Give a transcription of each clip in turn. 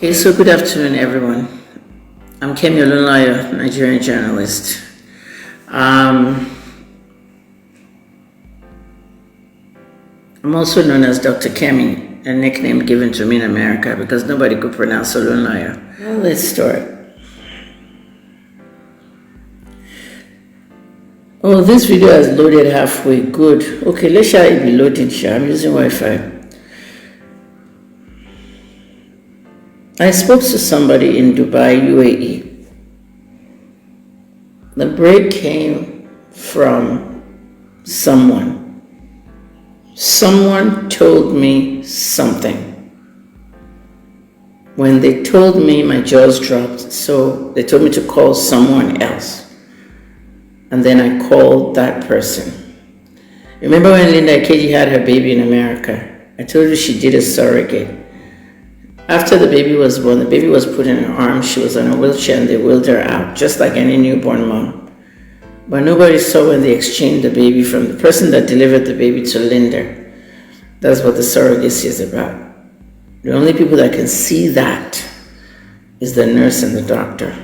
Okay, so good afternoon, everyone. I'm Kemi Olunlayo, Nigerian journalist. I'm also known as Dr. Kemi, a nickname given to me in America because nobody could pronounce Olunlayo. Well, let's start. Oh, this video has loaded halfway. Good. Okay, let's shall it be loading. I'm using Wi-Fi. I spoke to somebody in Dubai, UAE. The break came from someone. Someone told me something. When they told me, my jaws dropped, so they told me to call someone else. And then I called that person. Remember when Linda Keji had her baby in America? I told you she did a surrogate. After the baby was born, the baby was put in her arms, she was on a wheelchair and they wheeled her out, just like any newborn mom. But nobody saw when they exchanged the baby from the person that delivered the baby to Linda. That's what the surrogacy is about. The only people that can see that is the nurse and the doctor.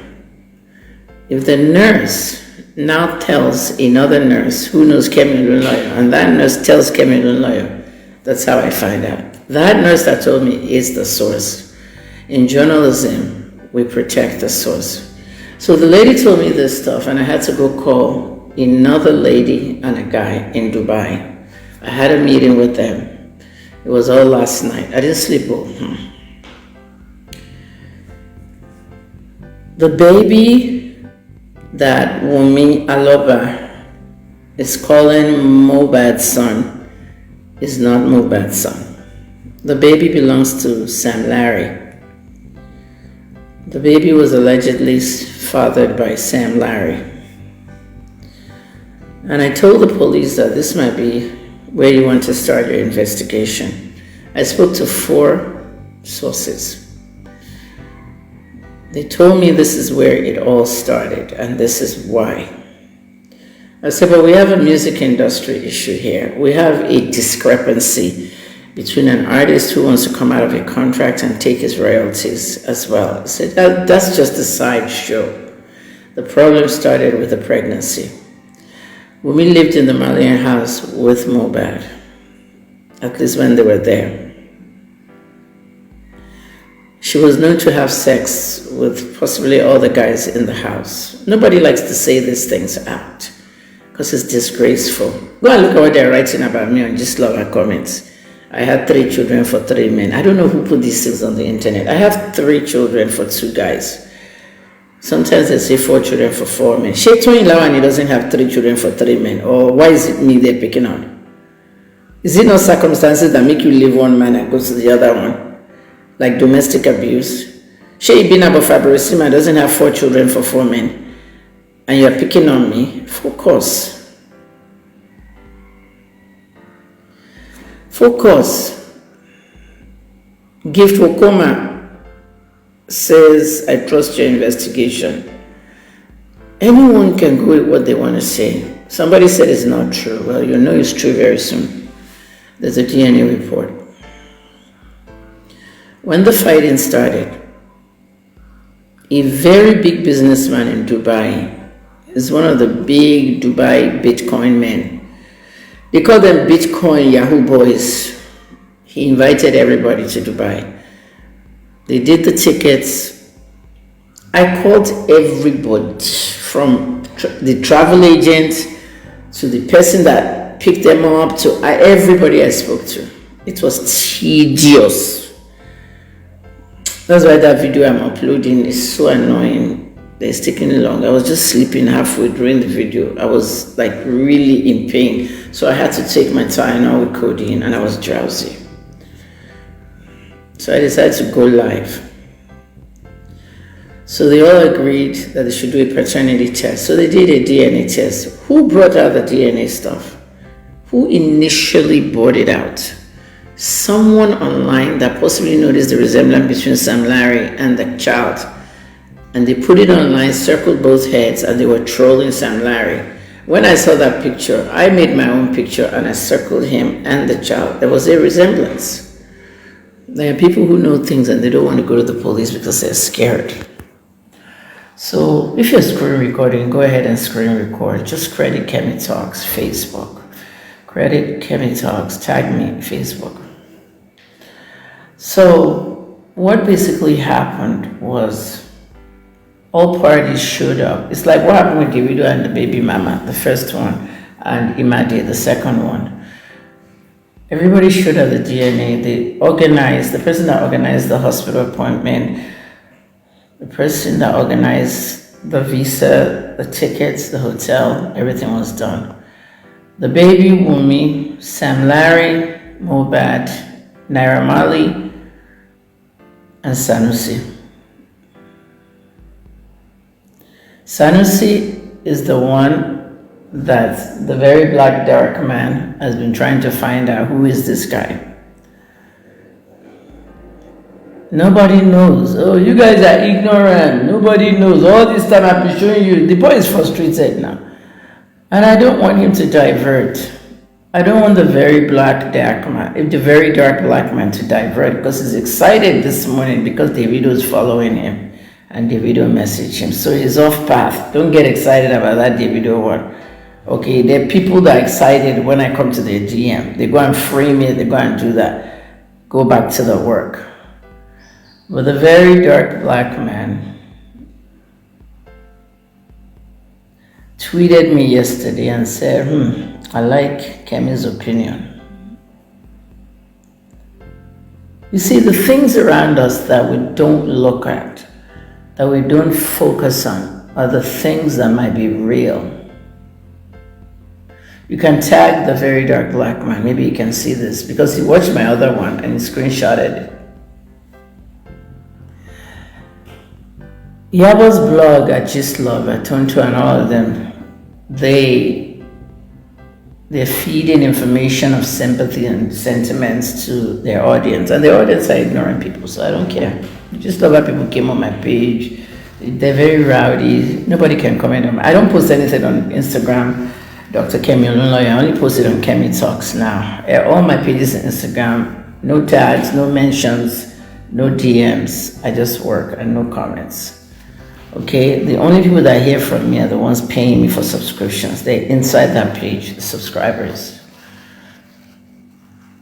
If the nurse now tells another nurse who knows Kemi Olunlayo, and that nurse tells Kemi Olunlayo, that's how I find out. That nurse that told me is the source. In journalism, we protect the source. So the lady told me this stuff, and I had to go call another lady and a guy in Dubai. I had a meeting with them. It was all last night. I didn't sleep well. The baby that Wunmi Aloba is calling Mobad's son is not Mobad's son. The baby belongs to Sam Larry. The baby was allegedly fathered by Sam Larry. And I told the police that this might be where you want to start your investigation. I spoke to 4 sources. They told me this is where it all started and this is why. I said, but we have a music industry issue here. We have a discrepancy between an artist who wants to come out of a contract and take his royalties as well. I said, that's just a sideshow. The problem started with the pregnancy. When we lived in the Malian house with Mobad, at least when they were there, she was known to have sex with possibly all the guys in the house. Nobody likes to say these things out because it's disgraceful. Go and look at what they're writing about me on Just Love and Comments. I had 3 children for 3 men. I don't know who put these things on the internet. I have 3 children for 2 guys. Sometimes they say 4 children for 4 men. Shaitan Lawani doesn't have 3 children for 3 men. Or why is it me they're picking on? Is it not circumstances that make you leave one man and go to the other one? Like domestic abuse? Shey Ibina Fabrosima doesn't have 4 children for 4 men. And you're picking on me? Focus. Focus. Gift Wokoma says, I trust your investigation. Anyone can go with what they want to say. Somebody said it's not true. Well, you'll know it's true very soon. There's a D.N.A. report. When the fighting started, a very big businessman in Dubai is one of the big Dubai Bitcoin men. They call them Bitcoin Yahoo boys. He invited everybody to Dubai. They did the tickets. I called everybody from the travel agent to the person that picked them up to everybody I spoke to. It was tedious. That's why that video I'm uploading is so annoying. It's taking long. I was just sleeping halfway during the video. I was like really in pain. So I had to take my Tylenol with codeine and I was drowsy. So I decided to go live. So they all agreed that they should do a paternity test. So they did a DNA test. Who brought out the DNA stuff? Who initially brought it out? Someone online that possibly noticed the resemblance between Sam Larry and the child. And they put it online, circled both heads, and they were trolling Sam Larry. When I saw that picture, I made my own picture and I circled him and the child. There was a resemblance. There are people who know things and they don't want to go to the police because they're scared. So if you're screen recording, go ahead and screen record. Just credit Kemi Talks Facebook. Credit Kemi Talks, tag me Facebook. So what basically happened was all parties showed up. It's like what happened with Davido and the baby mama, the first one, and Imade, the second one. Everybody showed up the D.N.A. They organized, the person that organized the hospital appointment, the person that organized the visa, the tickets, the hotel, everything was done. The baby, Wumi, Sam Larry, Mobad, Naira Marley, and Sanusi. Sanusi is the one that the very black dark man has been trying to find out who is this guy. Nobody knows. Oh, you guys are ignorant. Nobody knows. All this time I've been showing you. The boy is frustrated now. And I don't want him to divert. I don't want the very black dark man, the very dark black man to divert because he's excited this morning because Davido is following him and Davido messaged him. So he's off path. Don't get excited about that Davido one. Okay, there are people that are excited when I come to their DM. They go and frame it, they go and do that. Go back to the work. But the very dark black man tweeted me yesterday and said, I like Kemi's opinion. You see, the things around us that we don't look at, that we don't focus on, are the things that might be real. You can tag the very dark black man. Maybe you can see this because he watched my other one and he screenshotted it. Yabo's blog at Gist Love, at Tonto and all of them, they're feeding information of sympathy and sentiments to their audience. And their audience are ignorant people, so I don't care. Just love how people came on my page. They're very rowdy. Nobody can comment on me. I don't post anything on Instagram. Dr. Kemi Olunloyo, I only post it on Kemi Talks now. All my pages on Instagram, no tags, no mentions, no DMs. I just work and no comments. Okay, the only people that hear from me are the ones paying me for subscriptions. They're inside that page, the subscribers.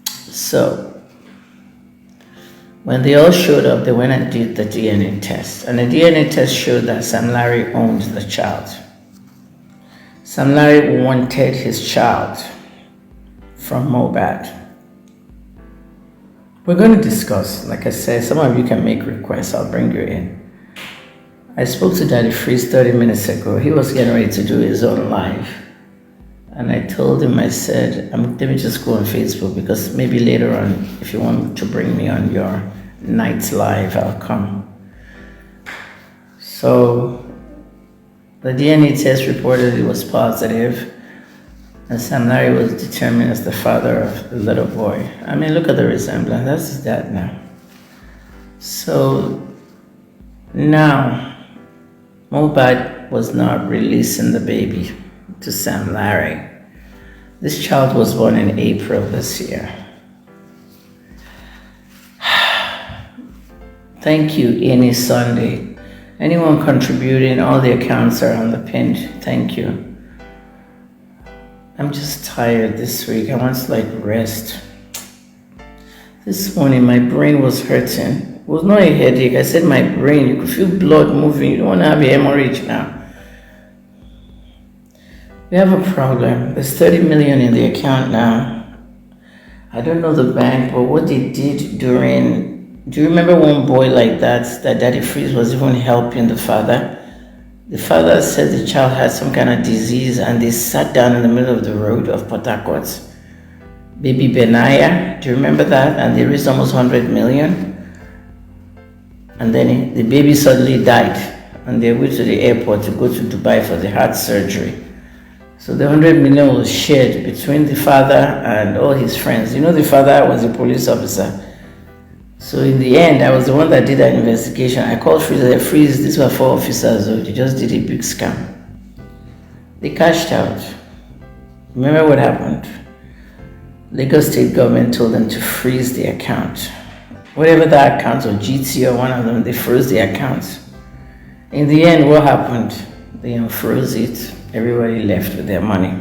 So, when they all showed up, they went and did the DNA test. And the DNA test showed that Sam Larry owned the child. Sam Larry wanted his child from Mobad. We're going to discuss, like I said, some of you can make requests, I'll bring you in. I spoke to Daddy Freeze 30 minutes ago. He was getting ready to do his own live. And I told him, I said, let me just go on Facebook because maybe later on, if you want to bring me on your night's live, I'll come. So the DNA test reportedly was positive, and Sam Larry was determined as the father of the little boy. I mean, look at the resemblance. That's his dad now. So now, Mobad was not releasing the baby to Sam Larry. This child was born in April this year. Thank you, Any Sunday. Anyone contributing, all the accounts are on the pin. Thank you. I'm just tired this week. I want to rest. This morning my brain was hurting. It was not a headache. I said my brain, you could feel blood moving. You don't want to have a hemorrhage now. We have a problem. There's 30 million in the account now. I don't know the bank, but what they did during, do you remember one boy like that Daddy Freeze was even helping the father? The father said the child had some kind of disease and they sat down in the middle of the road of Port Harcourt. Baby Benaya, do you remember that? And they raised almost 100 million. And then the baby suddenly died. And they went to the airport to go to Dubai for the heart surgery. So the 100 million was shared between the father and all his friends. You know, the father was a police officer. So in the end, I was the one that did that investigation. I called Freeze. I said, Freeze, these were 4 officers. They just did a big scam. They cashed out. Remember what happened? Lagos state government told them to freeze the account. whatever that account, or GT or one of them, they froze the accounts. In the end, what happened? They unfroze it. Everybody left with their money.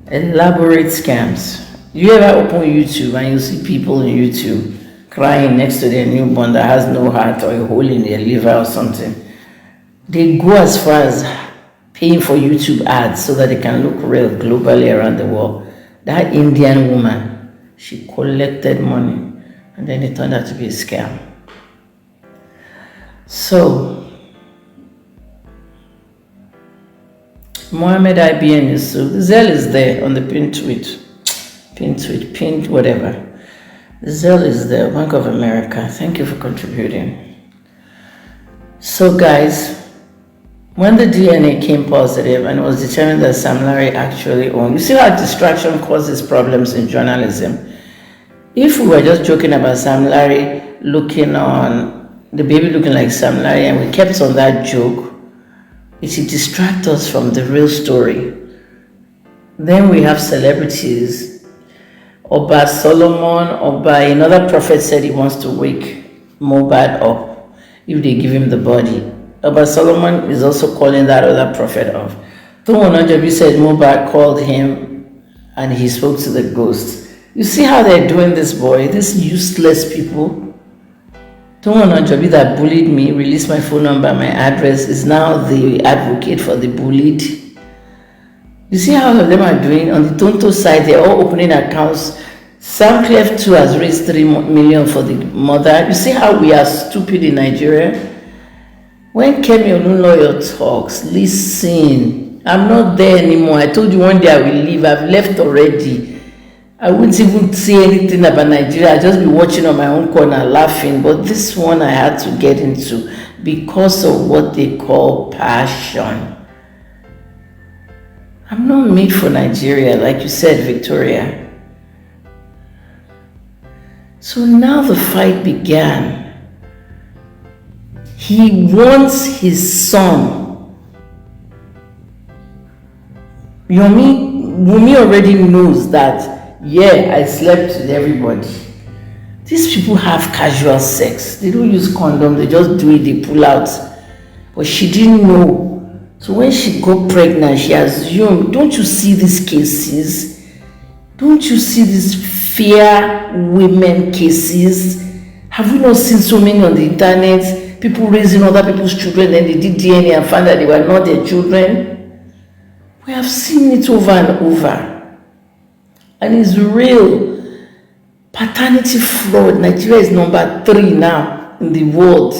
Elaborate scams. You ever open YouTube and you see people on YouTube crying next to their newborn that has no heart or a hole in their liver or something? They go as far as paying for YouTube ads so that they can look real globally around the world. That Indian woman, she collected money and then it turned out to be a scam. So, Mohammed IBN is so the Zelle is there on the pinned whatever. The Zelle is there, Bank of America. Thank you for contributing. So guys, when the DNA came positive and it was determined that Sam Larry actually owned, you see how distraction causes problems in journalism. If we were just joking about Sam Larry looking on, the baby looking like Sam Larry, and we kept on that joke, it should distract us from the real story. Then we have celebrities. Oba Solomon, another prophet said he wants to wake Mobad up if they give him the body. Oba Solomon is also calling that other prophet off. Numerology said Mobad called him and he spoke to the ghost. You see how they're doing this, boy? These useless people. Numerology that bullied me, released my phone number, my address, is now the advocate for the bullied. You see how all of them are doing? On the Tonto side, they're all opening accounts. Sam Clef too has raised 3 million for the mother. You see how we are stupid in Nigeria? When Kemi Olunloyo talks, listen, I'm not there anymore. I told you one day I will leave. I've left already. I wouldn't even say anything about Nigeria. I'd just be watching on my own corner laughing. But this one I had to get into because of what they call passion. I'm not made for Nigeria, like you said, Victoria. So now the fight began. He wants his son. Wumi already knows that, yeah, I slept with everybody. These people have casual sex. They don't use condom, they just do it, they pull out. But she didn't know. So when she got pregnant, she assumed, don't you see these cases? Don't you see these fair women cases? Have we not seen so many on the internet? People raising other people's children, then they did DNA and found that they were not their children. We have seen it over and over. And it's real. Paternity fraud. Nigeria is number 3 now in the world.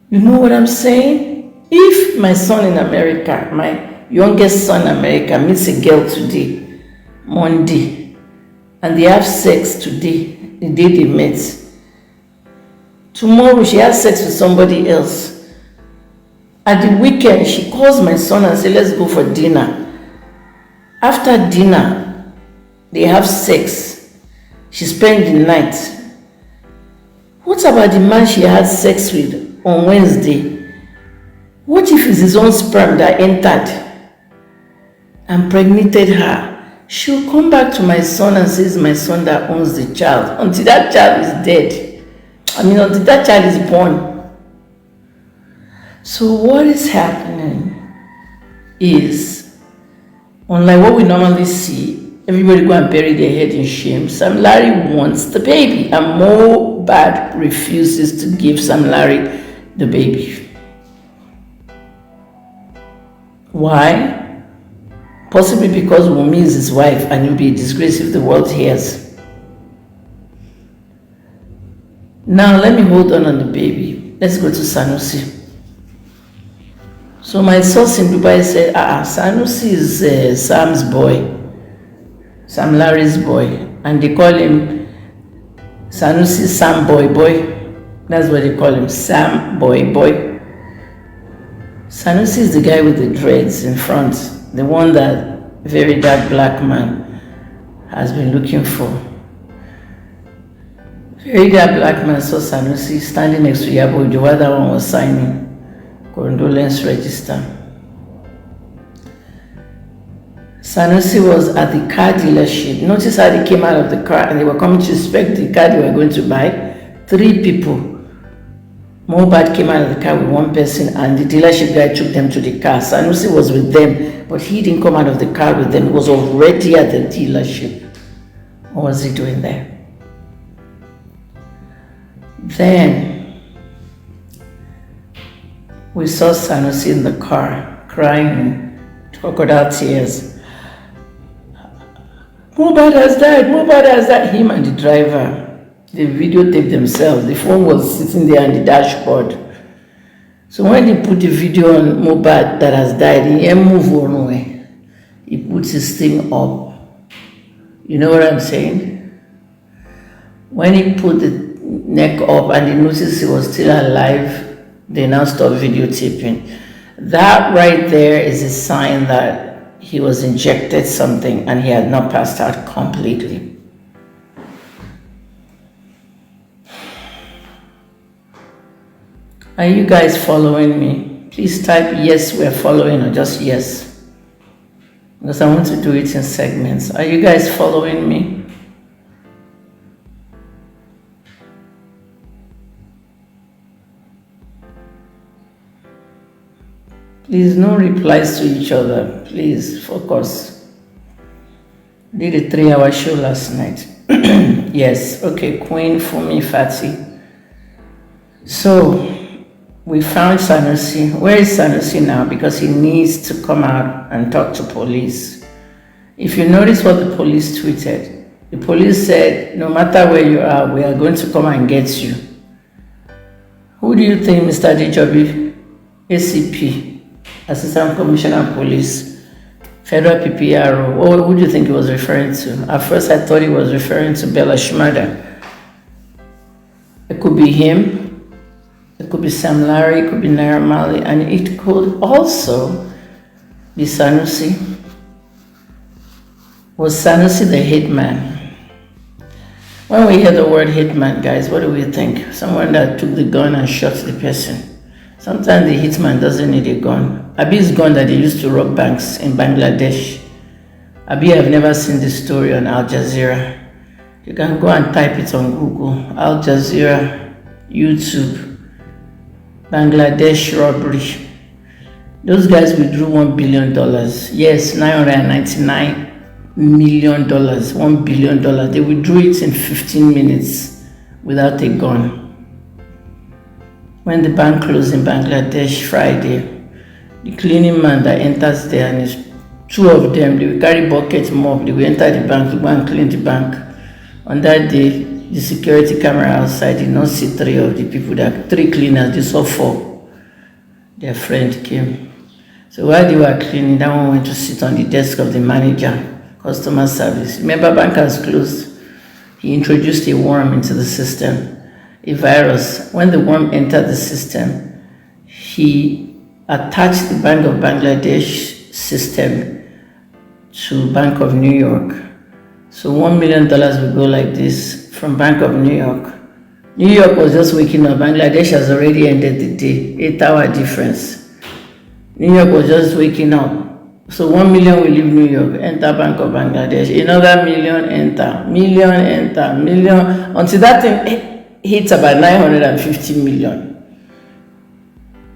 You know what I'm saying? If my son in America, my youngest son in America meets a girl today, Monday, and they have sex today, the day they met, tomorrow she has sex with somebody else. At the weekend, she calls my son and says, let's go for dinner. After dinner, they have sex. She spends the night. What about the man she had sex with on Wednesday? What if it's his own sperm that entered and impregnated her? She'll come back to my son and says my son that owns the child until that child is dead. Until that child is born. So what is happening is, unlike what we normally see, everybody go and bury their head in shame. Sam Larry wants the baby, and Mobad refuses to give Sam Larry the baby. Why? Possibly because Wumi is his wife and it will be a disgrace if the world hears. Now let me hold on the baby. Let's go to Sanusi. So my source in Dubai said, Sanusi is Sam's boy, Sam Larry's boy, and they call him Sanusi Sam boy. That's what they call him, Sam boy. Sanusi is the guy with the dreads in front, the one that very dark black man has been looking for. Very dark black man saw Sanusi standing next to Yabo Ojo while that one was signing condolence register. Sanusi was at the car dealership. Notice how they came out of the car and they were coming to inspect the car they were going to buy. 3 people. Mobad came out of the car with 1 person and the dealership guy took them to the car. Sanusi was with them, but he didn't come out of the car with them. He was already at the dealership. What was he doing there? Then we saw Sanusi in the car crying, crocodile tears. Mobad has died, Mobad has died. Him and the driver. They videotaped themselves. The phone was sitting there on the dashboard. So when they put the video on Mobad that has died, he didn't move one way. He puts his thing up. You know what I'm saying? When he put the neck up and they noticed he was still alive, they now stopped videotaping. That right there is a sign that he was injected something and he had not passed out completely. Are you guys following me? Please type yes, we're following, or just yes. Because I want to do it in segments. Are you guys following me? Please, no replies to each other. Please, focus. Did a 3-hour show last night. Yes, okay, Queen Fumi Fati. So, we found Sanusi. Where is Sanusi now? Because he needs to come out and talk to police. If you notice what the police tweeted, the police said, no matter where you are, we are going to come and get you. Who do you think, Mr. Dijobi, ACP, Assistant Commissioner of Police, Federal PPRO, or who do you think he was referring to? At first I thought he was referring to Bella Shmurda. It could be him, it could be Sam Larry, it could be Naira Marley, and it could also be Sanusi. Was Sanusi the hitman? When we hear the word hitman, guys, what do we think? Someone that took the gun and shot the person. Sometimes the hitman doesn't need a gun. Abi's gun that they used to rob banks in Bangladesh. Abi, I've never seen this story on Al Jazeera. You can go and type it on Google. Al Jazeera, YouTube, Bangladesh robbery. Those guys withdrew $1 billion. Yes, $999 million, $1 billion. They withdrew it in 15 minutes without a gun. When the bank closed in Bangladesh Friday, the cleaning man that enters there and his 2 of them, they will carry buckets, mop, they will enter the bank to go and clean the bank. On that day, the security camera outside did not see 3 of the people, that 3 cleaners, they saw 4. Their friend came. So while they were cleaning, that one went to sit on the desk of the manager, customer service. Remember, bank has closed. He introduced a worm into the system, a virus. When the worm entered the system, he attached the Bank of Bangladesh system to Bank of New York. So $1 million will go like this from Bank of New York. New York was just waking up. Bangladesh has already ended the day, 8-hour difference. New York was just waking up. So 1 million will leave New York, enter Bank of Bangladesh. Another million enter, million, until that thing hits about 950 million.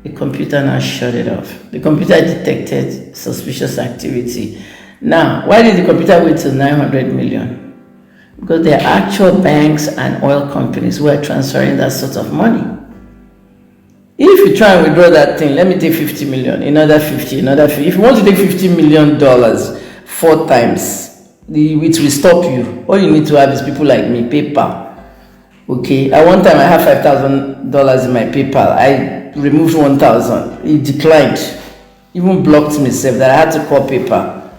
The computer now shut it off. The computer detected suspicious activity. Now, why did the computer wait till 900 million? Because there are actual banks and oil companies who are transferring that sort of money. If you try and withdraw that thing, let me take 50 million, another 50, another 50. If you want to take $50 million 4 times, it will stop you. All you need to have is people like me, PayPal. Okay, at one time I had $5,000 in my PayPal. I removed 1,000. It declined. Even blocked myself that I had to call PayPal.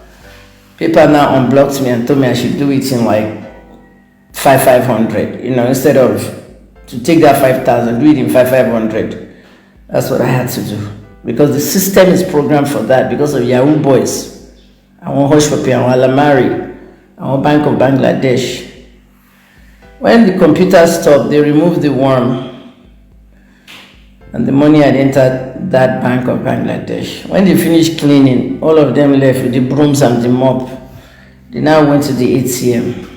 PayPal now unblocked me and told me I should do it in like 500. Instead of to take that 5,000, do it in 500. That's what I had to do. Because the system is programmed for that because of Yahoo boys. I want Hush Papi, I want Lamari, I want Bank of Bangladesh. When the computer stopped, they removed the worm. And the money had entered that Bank of Bangladesh. When they finished cleaning, all of them left with the brooms and the mop. They now went to the ATM.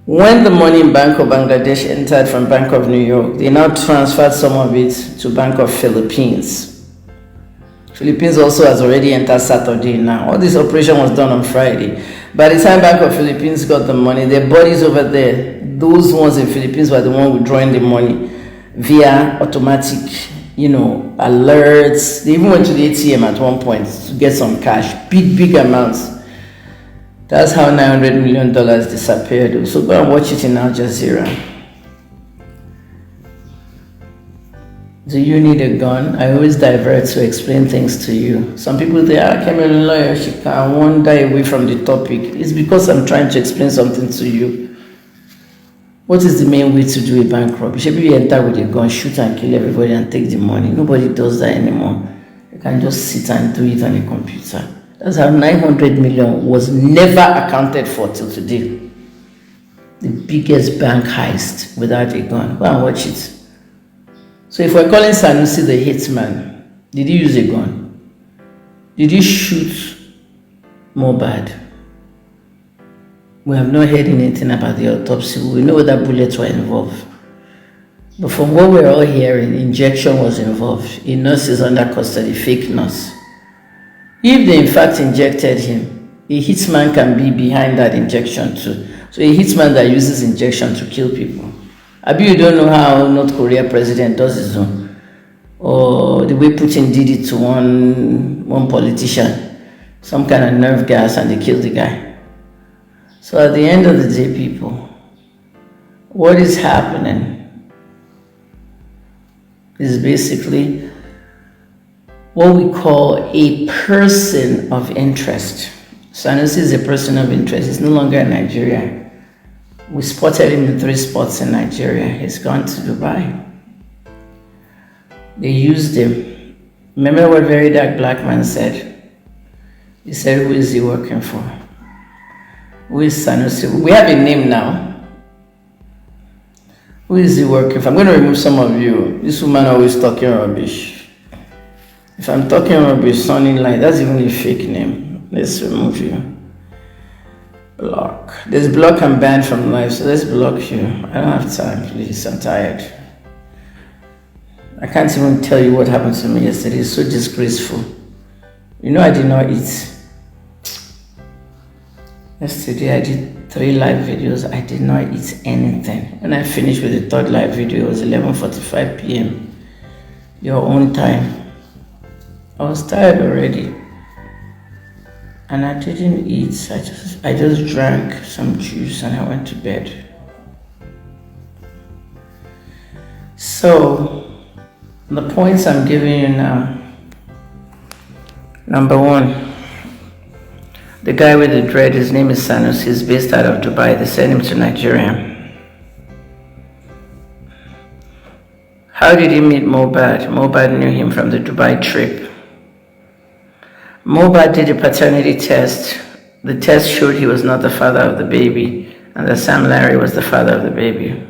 When the money in Bank of Bangladesh entered from Bank of New York, they now transferred some of it to Bank of Philippines. Philippines also has already entered Saturday now. All this operation was done on Friday. By the time Bank of Philippines got the money, their bodies over there, those ones in Philippines were the ones withdrawing the money via automatic, alerts. They even went to the ATM at one point to get some cash, big amounts. That's how $900 million disappeared. So go and watch it in Al Jazeera. Do you need a gun? I always divert to explain things to you. Some people say, Cameroon lawyer, she can wander away from the topic. It's because I'm trying to explain something to you. What is the main way to do a bank robbery? Should you enter with a gun, shoot and kill everybody and take the money? Nobody does that anymore. You can just sit and do it on a computer. That's how 900 million was never accounted for till today. The biggest bank heist without a gun. Go and watch it. So if we're calling Sanusi the hitman, did he use a gun? Did he shoot Mobad? We have not heard anything about the autopsy. We know that bullets were involved. But from what we're all hearing, injection was involved. A nurse is under custody, fake nurse. If they in fact injected him, a hitman can be behind that injection too. So a hitman that uses injection to kill people. Abi, you don't know how North Korea president does his own, or the way Putin did it to one politician, some kind of nerve gas, and they killed the guy. So at the end of the day, people, what is happening is basically what we call a person of interest. Sanusi is a person of interest. He's no longer in Nigeria. We spotted him in 3 spots in Nigeria. He's gone to Dubai. They used him. Remember what Very Dark Black Man said? He said, who is he working for? Who is Sanusi? We have a name now. Who is he working for? I'm going to remove some of you. This woman always talking rubbish. If I'm talking rubbish, sounding like that's even a fake name. Let's remove you. Block. There's block and ban from life, so let's block you. I don't have time, please. I'm tired. I can't even tell you what happened to me yesterday. It's so disgraceful. I did not eat. Yesterday I did 3 live videos. I did not eat anything. When I finished with the 3rd live video, it was 11:45 p.m. Your own time. I was tired already. And I didn't eat. I just drank some juice and I went to bed. So the points I'm giving you now. Number 1. The guy with the dread, his name is Sanusi. He's based out of Dubai. They sent him to Nigeria. How did he meet Mobad? Mobad knew him from the Dubai trip. Mobad did a paternity test. The test showed he was not the father of the baby and that Sam Larry was the father of the baby.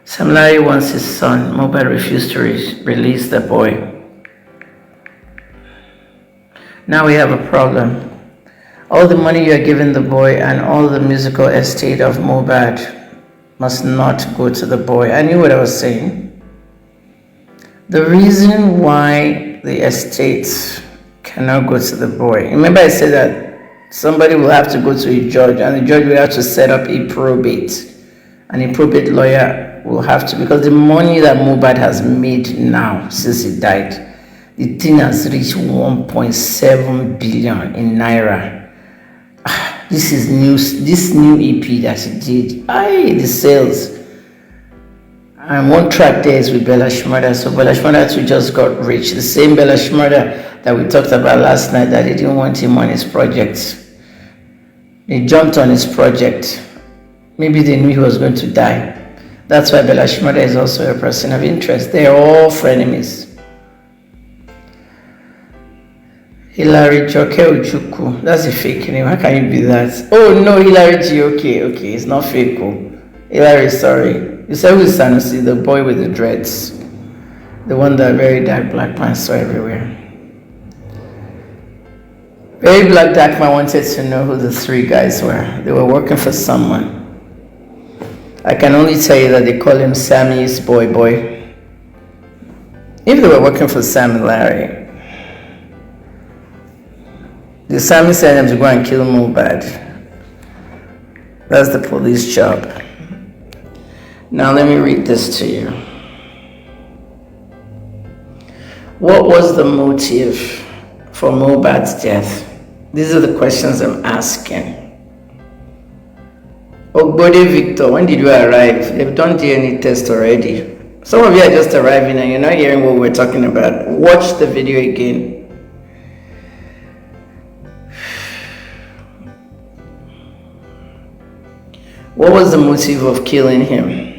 Sam Larry wants his son. Mobad refused to release the boy. Now we have a problem. All the money you are giving the boy and all the musical estate of Mobad must not go to the boy. I knew what I was saying. The reason why the estate cannot go to the boy. Remember I said that somebody will have to go to a judge and the judge will have to set up a probate. And a probate lawyer will have to, because the money that Mobad has made now since he died, the thing has reached 1.7 billion in Naira. This new EP that he did. The sales. And one track there is with Bella Shmurda. So Bella Shmurda too just got rich. The same Bella Shmurda that we talked about last night that they didn't want him on his project. They jumped on his project. Maybe they knew he was going to die. That's why Bella Shmurda is also a person of interest. They're all frenemies. Hilary Joke Ojukwu. That's a fake name. How can you be that? Oh no, Hilary G. Okay, it's not fake. Hilary, sorry. You said who's Sanusi, the boy with the dreads, the one that very dark black pants saw everywhere. Very black dark man wanted to know who the three guys were. They were working for someone. I can only tell you that they call him Sammy's boy. If they were working for Sam and Larry, the Sammy sent them to go and kill Mobad. That's the police job. Now let me read this to you. What was the motive for Mobad's death? These are the questions I'm asking. Ogbode Victor, when did you arrive? They've done D.N.A test already. Some of you are just arriving and you're not hearing what we're talking about. Watch the video again. What was the motive of killing him?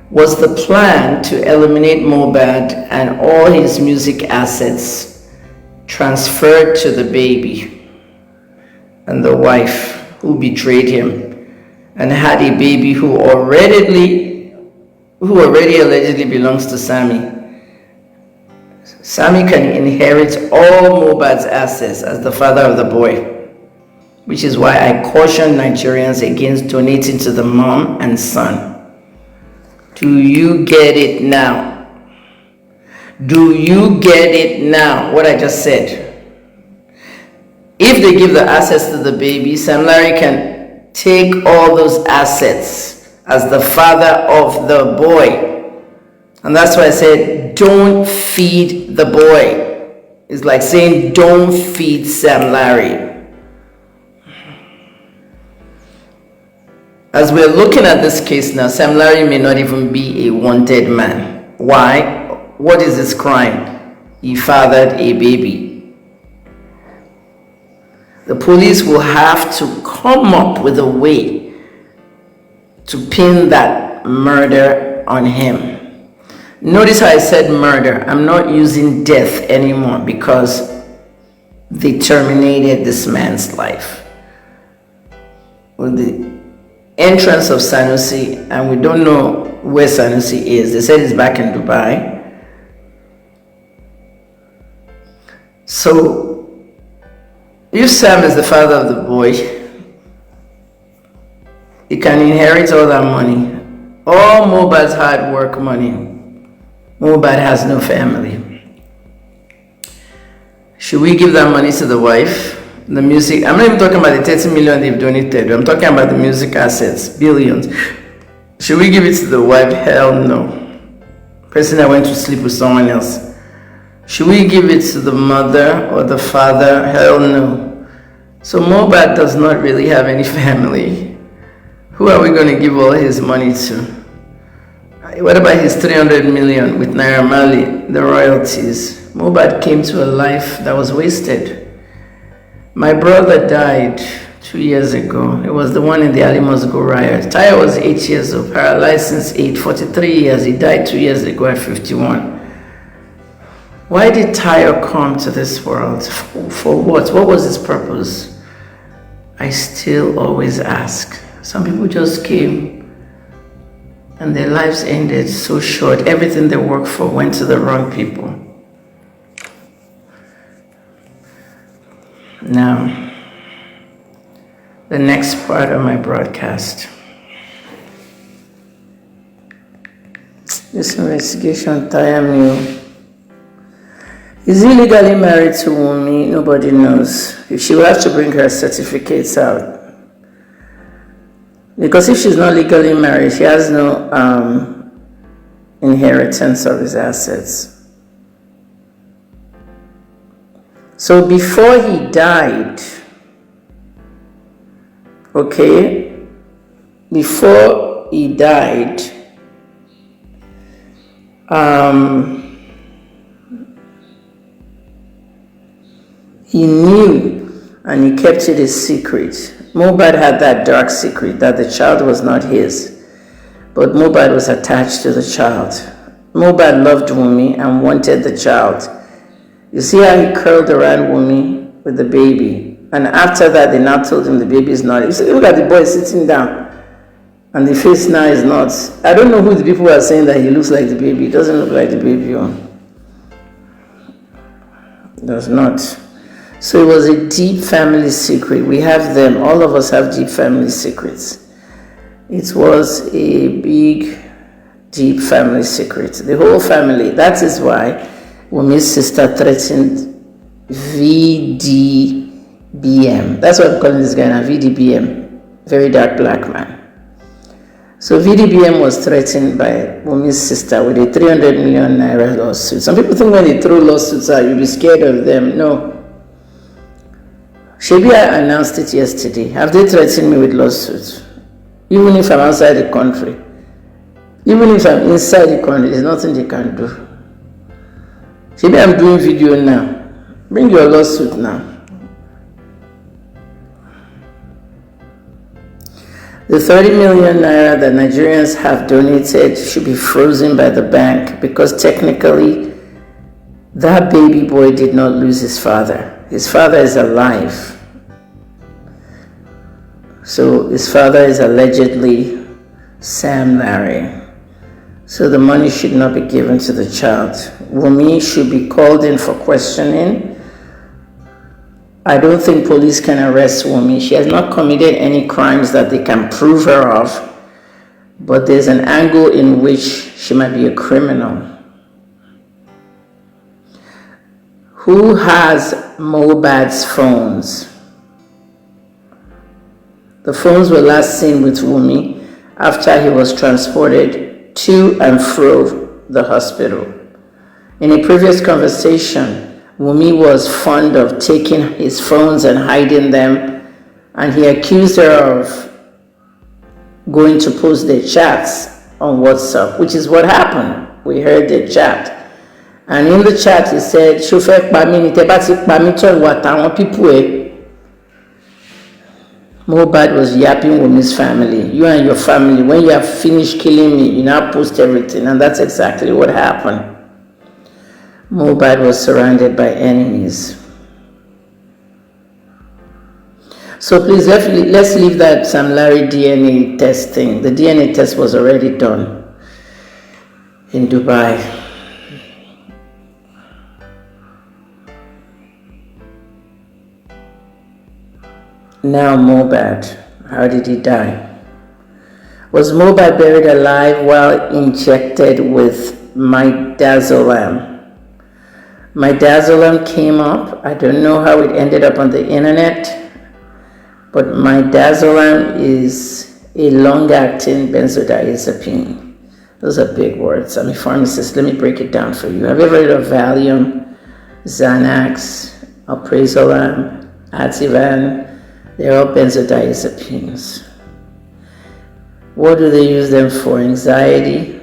Was the plan to eliminate Mobad and all his music assets transferred to the baby and the wife who betrayed him and had a baby who already allegedly belongs to Sammy? Sammy can inherit all Mobad's assets as the father of the boy, which is why I caution Nigerians against donating to the mom and son. Do you get it now? Do you get it now? What I just said. If they give the assets to the baby, Sam Larry can take all those assets as the father of the boy. And that's why I said, don't feed the boy. It's like saying, don't feed Sam Larry. As we're looking at this case now, Sam Larry may not even be a wanted man. Why? What is his crime? He fathered a baby. The police will have to come up with a way to pin that murder on him. Notice how I said murder. I'm not using death anymore because they terminated this man's life. With the entrance of Sanusi, and we don't know where Sanusi is. They said he's back in Dubai. So, if Sam is the father of the boy, he can inherit all that money. All Mobad's hard work money. Mobad has no family. Should we give that money to the wife? The music, I'm not even talking about the 30 million they've donated. I'm talking about the music assets, billions. Should we give it to the wife? Hell no. Person that went to sleep with someone else. Should we give it to the mother or the father? Hell no. So Mobad does not really have any family. Who are we going to give all his money to? What about his 300 million with Naira Marley, the royalties? Mobad came to a life that was wasted. My brother died 2 years ago. It was the one in the Ali Moscow riot. Tayo was 8 years old, paralyzed since 8, 43 years. He died 2 years ago at 51. Why did Tayo come to this world? For what? What was his purpose? I still always ask. Some people just came and their lives ended so short. Everything they worked for went to the wrong people. Now, the next part of my broadcast. This investigation tire me. Is he legally married to Wunmi? Nobody knows. She will have to bring her certificates out. Because if she's not legally married, she has no inheritance of his assets. So before he died, before he died, he knew and he kept it a secret. Mobad had that dark secret that the child was not his, but Mobad was attached to the child. Mobad loved Wunmi and wanted the child. You see how he curled around Wunmi with the baby. And after that, they now told him the baby is not. You see, look at the boy sitting down. And the face now is not. I don't know who the people are saying that he looks like the baby. He doesn't look like the baby. Does not. So it was a deep family secret. We have them. All of us have deep family secrets. It was a big, deep family secret. The whole family. That is why Wumi's sister threatened VDBM. That's what I'm calling this guy now, VDBM. Very dark black man. So VDBM was threatened by Wumi's sister with a 300 million naira lawsuit. Some people think when they throw lawsuits out, you'll be scared of them. No. Shebia announced it yesterday. Have they threatened me with lawsuits? Even if I'm outside the country. Even if I'm inside the country, there's nothing they can do. Shebia, I'm doing video now. Bring your lawsuit now. The 30 million naira that Nigerians have donated should be frozen by the bank because technically that baby boy did not lose his father. His father is alive. So his father is allegedly Sam Larry. So the money should not be given to the child. Wumi should be called in for questioning. I don't think police can arrest Wumi. She has not committed any crimes that they can prove her of, but there's an angle in which she might be a criminal. Who has Mobad's phones? The phones were last seen with Wumi after he was transported to and fro the hospital. In a previous conversation, Wumi was fond of taking his phones and hiding them, and he accused her of going to post their chats on WhatsApp, which is what happened. We heard the chat. And in the chat he said, people. Mobad was yapping Wumi's family. You and your family, when you have finished killing me, you now post everything. And that's exactly what happened. Mobad was surrounded by enemies. So please, let's leave that Sam Larry DNA test thing. The DNA test was already done in Dubai. Now Mobad, how did he die? Was Mobad buried alive while injected with midazolam? Midazolam came up. I don't know how it ended up on the internet, but midazolam is a long-acting benzodiazepine. Those are big words. I'm a pharmacist. Let me break it down for you. Have you ever heard of Valium, Xanax, Alprazolam, Ativan? They're all benzodiazepines. What do they use them for? Anxiety.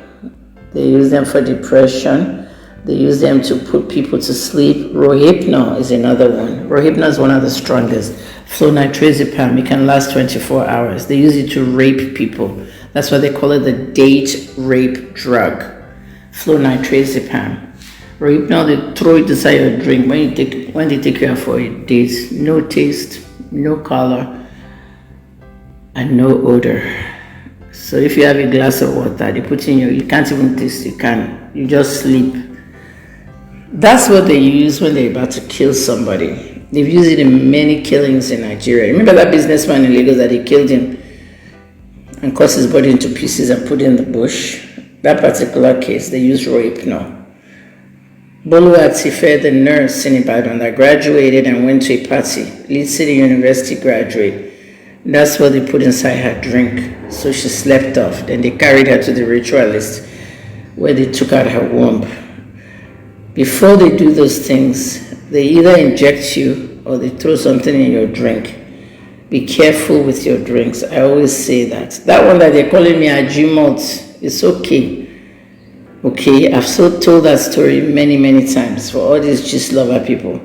They use them for depression. They use them to put people to sleep. Rohypnol is another one. Rohypnol is one of the strongest. Flonitrazepam, it can last 24 hours. They use it to rape people. That's why they call it the date rape drug. Flonitrazepam. Rohypnol, they throw it inside your drink when they take you out for a date. No taste, no color, and no odor. So if you have a glass of water, they put in you can't even taste, you just sleep. That's what they use when they're about to kill somebody. They've used it in many killings in Nigeria. Remember that businessman in Lagos that they killed him and cut his body into pieces and put it in the bush? That particular case, they used Rohypnol. Bolu Atife, the nurse in Ibadan that graduated and went to a party, Leeds City University graduate, that's what they put inside her drink. So she slept off. Then they carried her to the ritualist where they took out her womb. Before they do those things, they either inject you or they throw something in your drink. Be careful with your drinks. I always say that. That one that they're calling me Ajimot, it's okay. Okay, I've so told that story many, many times for all these gist lover people.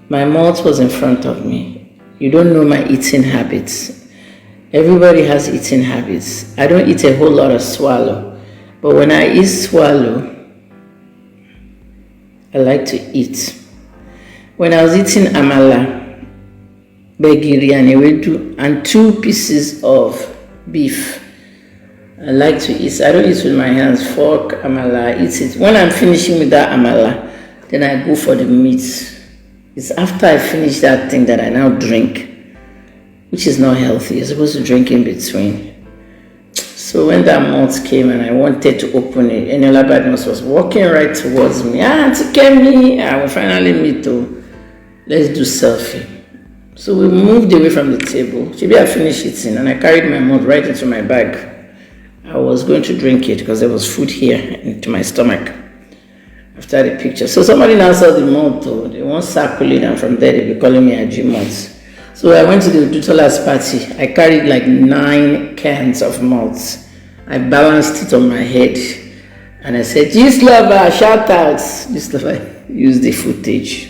My malt was in front of me. You don't know my eating habits. Everybody has eating habits. I don't eat a whole lot of swallow. But when I eat swallow, I like to eat. When I was eating amala, begiri and ewedu, and 2 pieces of beef. I like to eat. I don't eat with my hands. Fork, amala, eat it. When I'm finishing with that amala, then I go for the meat. It's after I finish that thing that I now drink, which is not healthy. You're supposed to drink in between. So when that malt came and I wanted to open it, Eniola Badmus was walking right towards me. Auntie Kemi, I will finally meet you. Let's do selfie. So we moved away from the table. Maybe I finished eating and I carried my malt right into my bag. I was going to drink it because there was food here into my stomach after the picture. So somebody now saw the malt, they won't circle it, and from there they be calling me a G-malt. So I went to the Dutola's party. I carried like 9 cans of malt. I balanced it on my head and I said, "Gist lover, shout outs." Gist lover used the footage.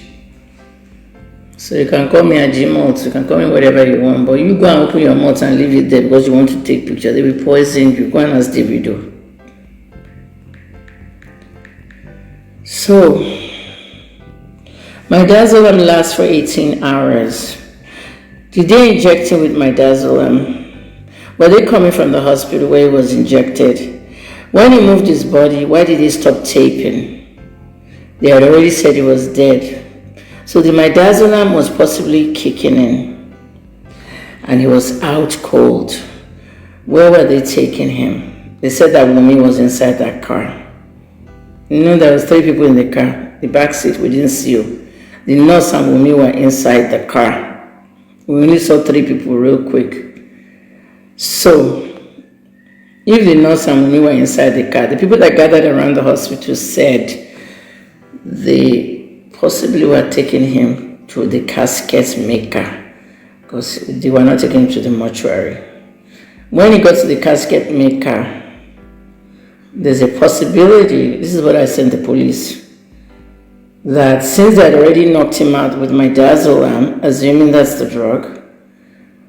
So you can call me a G-malt, you can call me whatever you want, but you go and open your mouth and leave it there because you want to take pictures. They will poison you. Go and ask the video. So, my Dazolam lasts for 18 hours. Did they inject him with my Dazolam? Were they coming from the hospital where he was injected? When he moved his body, why did he stop taping? They had already said he was dead. So the midazolam was possibly kicking in. And he was out cold. Where were they taking him? They said that Wumi was inside that car. You know, there was 3 people in the car. The back seat, we didn't see you. The nurse and Wumi were inside the car. We only saw 3 people real quick. So, if the nurse and Wumi were inside the car, the people that gathered around the hospital said they possibly were taking him to the casket maker because they were not taking him to the mortuary. When he got to the casket maker, there's a possibility, this is what I sent the police, that since they had already knocked him out with midazolam, assuming that's the drug,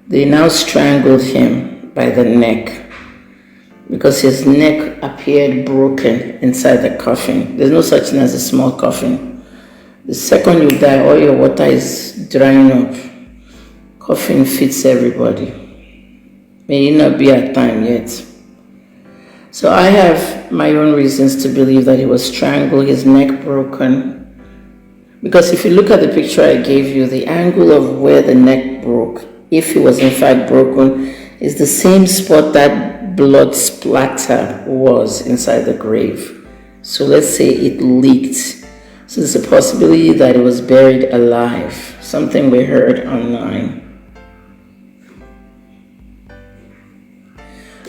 they now strangled him by the neck because his neck appeared broken inside the coffin. There's no such thing as a small coffin. The second you die, all your water is drying up. Coffin fits everybody. May it not be our time yet. So I have my own reasons to believe that he was strangled, his neck broken. Because if you look at the picture I gave you, the angle of where the neck broke, if it was in fact broken, is the same spot that blood splatter was inside the grave. So let's say it leaked. So there's a possibility that it was buried alive. Something we heard online.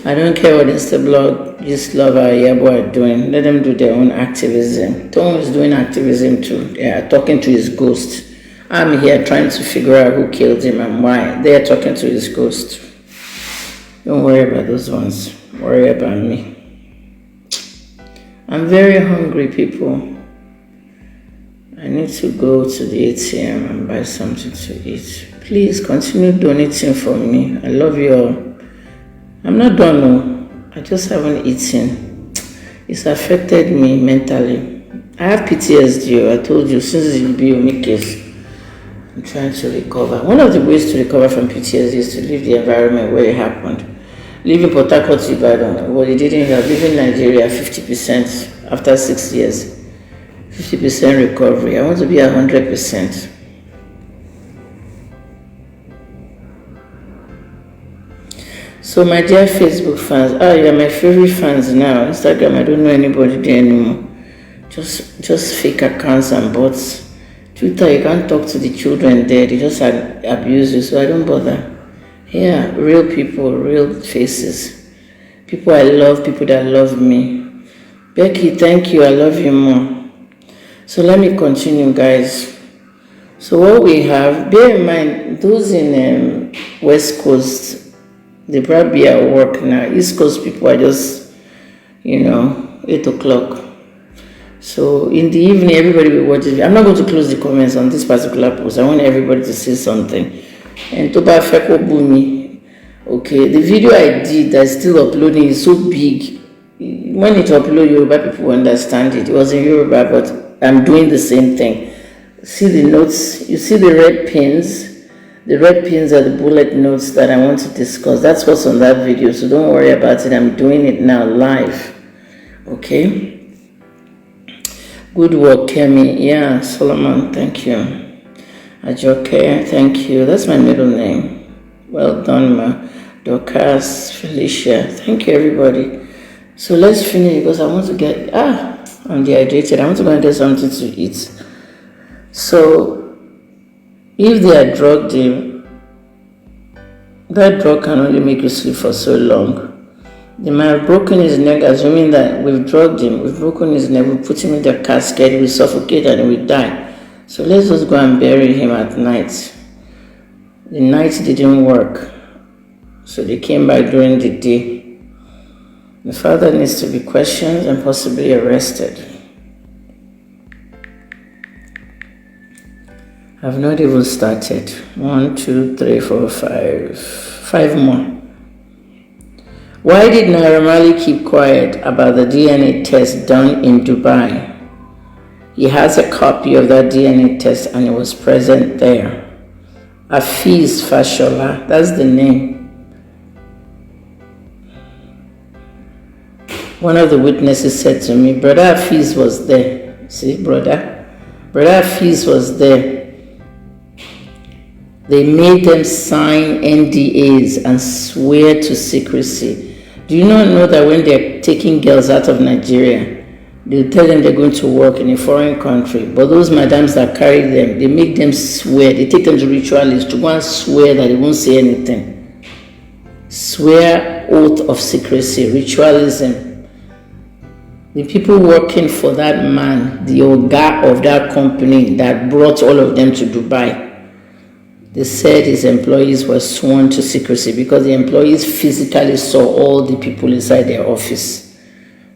I don't care what Instablog, Gist Lover, Yabo are doing. Let them do their own activism. Tom is doing activism too. They are talking to his ghost. I'm here trying to figure out who killed him and why. They are talking to his ghost. Don't worry about those ones. Worry about me. I'm very hungry, people. I need to go to the ATM and buy something to eat. Please continue donating for me. I love you all. I'm not done, no. I just haven't eaten. It's affected me mentally. I have PTSD, I told you, since the BioMe case. I'm trying to recover. One of the ways to recover from PTSD is to leave the environment where it happened. Leaving Port Harcourt, Ibadan, well, it didn't help. Leaving Nigeria, 50% after 6 years. 50% recovery. I want to be 100%. So my dear Facebook fans, you are my favorite fans now. Instagram, I don't know anybody there anymore. Just fake accounts and bots. Twitter, you can't talk to the children there. They just abuse you, so I don't bother. Yeah, real people, real faces. People I love, people that love me. Becky, thank you. I love you more. So let me continue, guys. So what we have, bear in mind, those in West Coast, they probably be at work now. East Coast people are just, 8 o'clock. So in the evening, everybody will watch it. I'm not going to close the comments on this particular post. I want everybody to say something. And Toba Feko Bumi. Okay, the video I did that's still uploading is so big. When it uploads, Yoruba people understand it. It was in Yoruba, but I'm doing the same thing. See the notes? You see the red pins? The red pins are the bullet notes that I want to discuss. That's what's on that video, so don't worry about it. I'm doing it now live. Okay? Good work, Kemi. Yeah, Solomon, thank you. Ajoke, thank you. That's my middle name. Well done, ma. Dorcas, Felicia, thank you, everybody. So let's finish because I want to get, I'm dehydrated. I want to go and get something to eat. So, if they had drugged him, that drug can only make you sleep for so long. They might have broken his neck, assuming that we've drugged him, we've broken his neck, we put him in the casket, he will suffocate and he will die. So let's just go and bury him at night. The night didn't work, so they came back during the day. The father needs to be questioned and possibly arrested. I've not even started. 1, 2, 3, 4, 5. 5 more. Why did Naira Marley keep quiet about the DNA test done in Dubai? He has a copy of that DNA test and he was present there. Afiz Fashola, that's the name. One of the witnesses said to me, Brother Afiz was there. See, Brother Afiz was there. They made them sign NDAs and swear to secrecy. Do you not know that when they're taking girls out of Nigeria, they tell them they're going to work in a foreign country, but those madams that carry them, they make them swear. They take them to ritualists to go and swear that they won't say anything. Swear oath of secrecy, ritualism. The people working for that man, the Oga of that company that brought all of them to Dubai, they said his employees were sworn to secrecy because the employees physically saw all the people inside their office.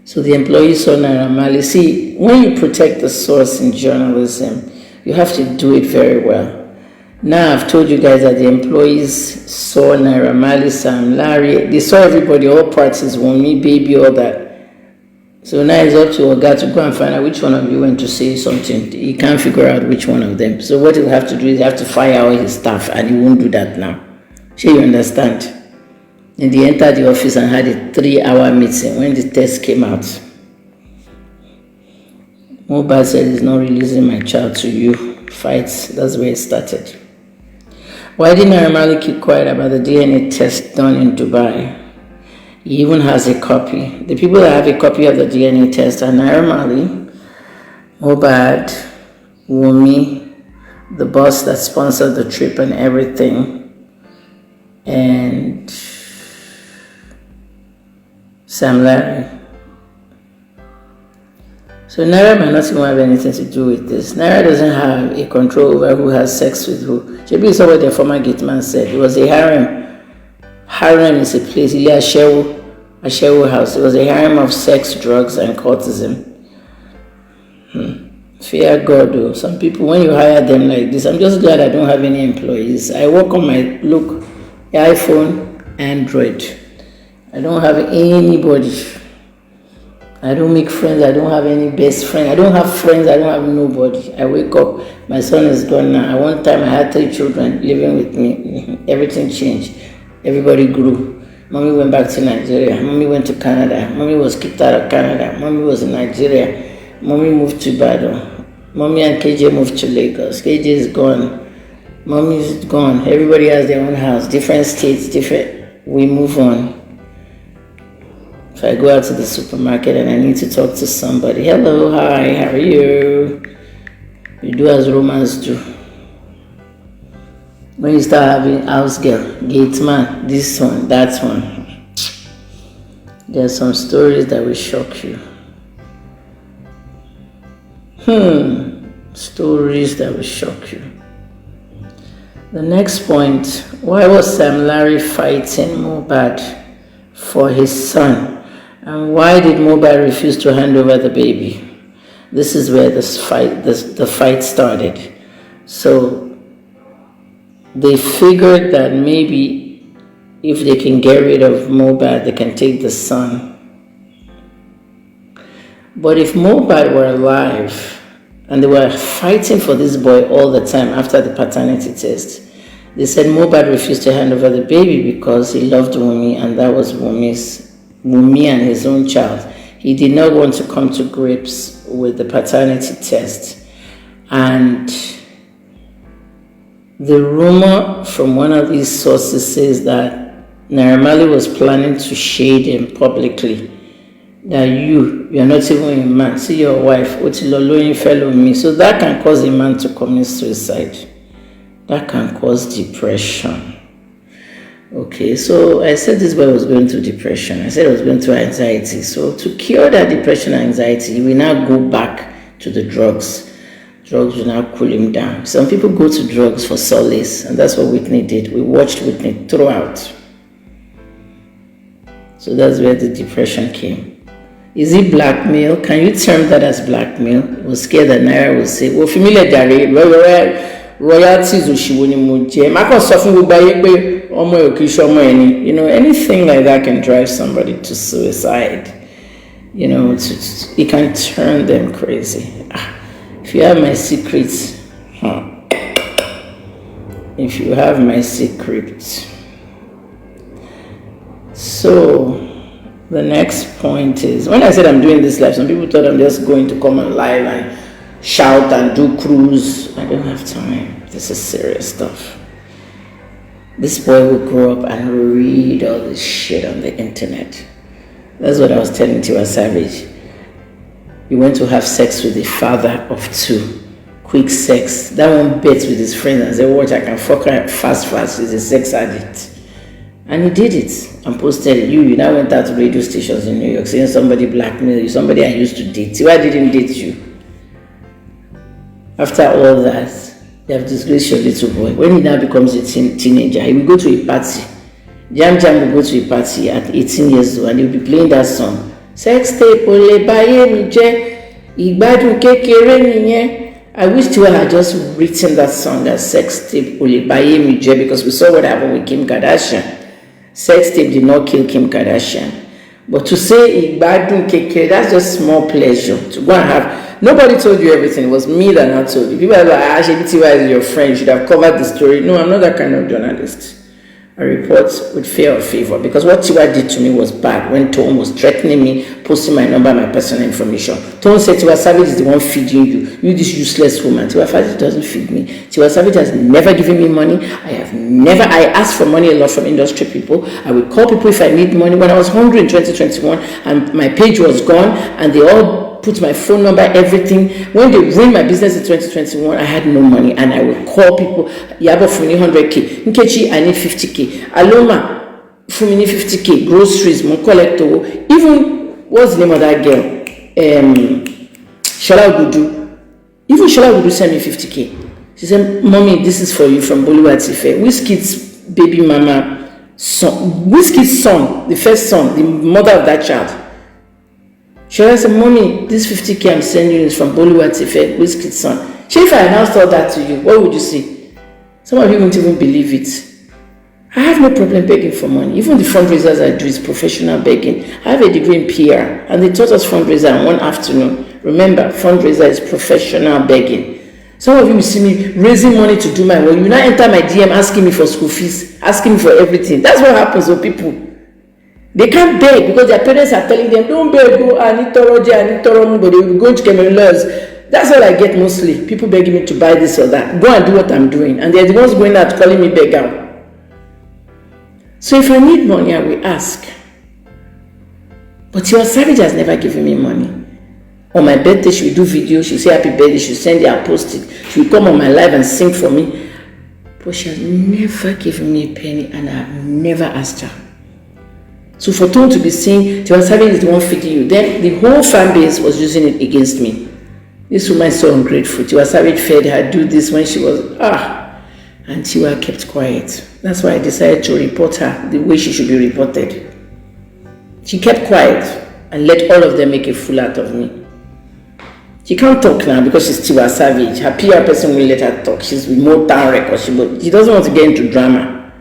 So the employees saw Naira Marley. See, when you protect the source in journalism, you have to do it very well. Now I've told you guys that the employees saw Naira Marley, Sam Larry. They saw everybody, all parties, Wunmi, baby, all that. So now it's up to Oga to go and find out which one of you went to say something. He can't figure out which one of them. So what he'll have to do is have to fire all his staff, and he won't do that now. Sure, you understand? And they entered the office and had a 3-hour meeting when the test came out. Mobad said he's not releasing my child to you. Fights, that's where it started. Why didn't Naira Marley keep quiet about the DNA test done in Dubai? He even has a copy. The people that have a copy of the DNA test are Naira Marley, Mobad, Wunmi, the boss that sponsored the trip and everything, and Sam Larry. So Naira might not even have anything to do with this. Naira doesn't have a control over who has sex with who. JB saw what their former gate man said. It was a harem. Harem is a place, a Shewu house. It was a harem of sex, drugs, and courtesan. Fear God, though. Some people, when you hire them like this, I'm just glad I don't have any employees. I work on my iPhone, Android. I don't have anybody. I don't make friends. I don't have any best friend. I don't have friends. I don't have nobody. I wake up. My son is gone now. At one time, I had 3 children living with me. Everything changed. Everybody grew. Mommy went back to Nigeria. Mommy went to Canada. Mommy was kicked out of Canada. Mommy was in Nigeria. Mommy moved to Ibadan. Mommy and KJ moved to Lagos. KJ is gone. Mommy is gone. Everybody has their own house. Different states, different. We move on. If I go out to the supermarket and I need to talk to somebody, hello, hi, how are you? You do as Romans do. When you start having house girl, gate man, this one, that one, there are some stories that will shock you. Stories that will shock you. The next point, why was Sam Larry fighting Mobad for his son? And why did Mobad refuse to hand over the baby? This is where the fight started. So they figured that maybe if they can get rid of Mobad, they can take the son. But if Mobad were alive and they were fighting for this boy all the time after the paternity test, They said Mobad refused to hand over the baby because he loved Wumi, and that was Wumi and his own child. He did not want to come to grips with the paternity test. And the rumor from one of these sources says that Naira Marley was planning to shade him publicly. That you're not even a man. See your wife, Otiloloyin fellow me. So that can cause a man to commit suicide. That can cause depression. Okay, so I said this boy was going through depression. I said he was going through anxiety. So to cure that depression and anxiety, we now go back to the drugs. Drugs will now cool him down. Some people go to drugs for solace, and that's what Whitney did. We watched Whitney throughout. So that's where the depression came. Is it blackmail? Can you term that as blackmail? He was scared that Naira would say, well, familiar Dare, royalties òṣìwò ni mo jẹ má kàn sọ fún gbogbo ayé pé ọmọ ẹ ò kì í ṣọmọ ẹ ni, anything like that can drive somebody to suicide. It can turn them crazy. If you have my secrets, if you have my secrets. So the next point is, when I said I'm doing this live, some people thought I'm just going to come on live and shout and do cruise. I don't have time. This is serious stuff. This boy will grow up and read all this shit on the internet. That's what I was telling Tiwa Savage. He went to have sex with the father of 2. Quick sex. That one bets with his friends and said, watch, I can fuck her fast. He's a sex addict. And he did it and posted it. You now went out to radio stations in New York saying somebody blackmailed you, somebody I used to date. Tiwa didn't date you. After all that, they have disgraced your little boy. When he now becomes a teenager, he will go to a party. Jam will go to a party at 18 years old and he'll be playing that song. Sex tape, ole baye mi je, igbadun kekere niyen. I wish Tiwa had just written that song as sex tape, ole baye mi je, because we saw what happened with Kim Kardashian. Sex tape did not kill Kim Kardashian. But to say igbadun kekere, that's just small pleasure to go and have. Nobody told you everything. It was me that not told you. People are like, actually, Tiwa is your friend. You should have covered the story. No, I'm not that kind of journalist. I report with fear or favor, because what Tiwa did to me was bad. When Tom was threatening me, posting my number, my personal information. Tom said Tiwa Savage is the one feeding you. You this useless woman. Tiwa Savage doesn't feed me. Tiwa Savage has never given me money. I asked for money a lot from industry people. I would call people if I need money. When I was hungry in 2021 and my page was gone and they all put my phone number, everything. When they ruined my business in 2021, I had no money and I would call people. Yabo Fumi 100K. Nkechi, I need 50K. Aloma, Fumi need 50K. Groceries, mon collector. Even, what's the name of that girl? Shola Gudu. Even Shola Gudu sent me 50K. She said, Mommy, this is for you from Boluwati Tife. Wizkid's baby mama son. Wizkid's son, the first son, the mother of that child. She said, Mommy, this 50K I'm sending you is from Boluwati Tife, Wizkid's son. If I announced all that to you, what would you say? Some of you won't even believe it. I have no problem begging for money. Even the fundraisers I do is professional begging. I have a degree in PR, and they taught us fundraiser in one afternoon. Remember, fundraiser is professional begging. Some of you will see me raising money to do my work. You now enter my DM asking me for school fees, asking me for everything. That's what happens with people. They can't beg because their parents are telling them, don't beg, go, I need Toro, but they will go to Cameroon lawyers. That's all I get mostly. People begging me to buy this or that. Go and do what I'm doing. And they're the ones going out calling me beggar. So if I need money, I will ask. But Tiwa Savage has never given me money. On my birthday, she will do video. She will say happy birthday. She will send it, I'll post it. She will come on my live and sing for me. But she has never given me a penny and I have never asked her. So for Tom to be saying Tiwa Savage is the one feeding you, then the whole fan base was using it against me. This woman is so ungrateful. Tiwa Savage fed her do this when she was and Tiwa kept quiet. That's why I decided to report her the way she should be reported. She kept quiet and let all of them make a fool out of me. She can't talk now because she's Tiwa Savage. Her PR person will let her talk. She's with more town record. She doesn't want to get into drama.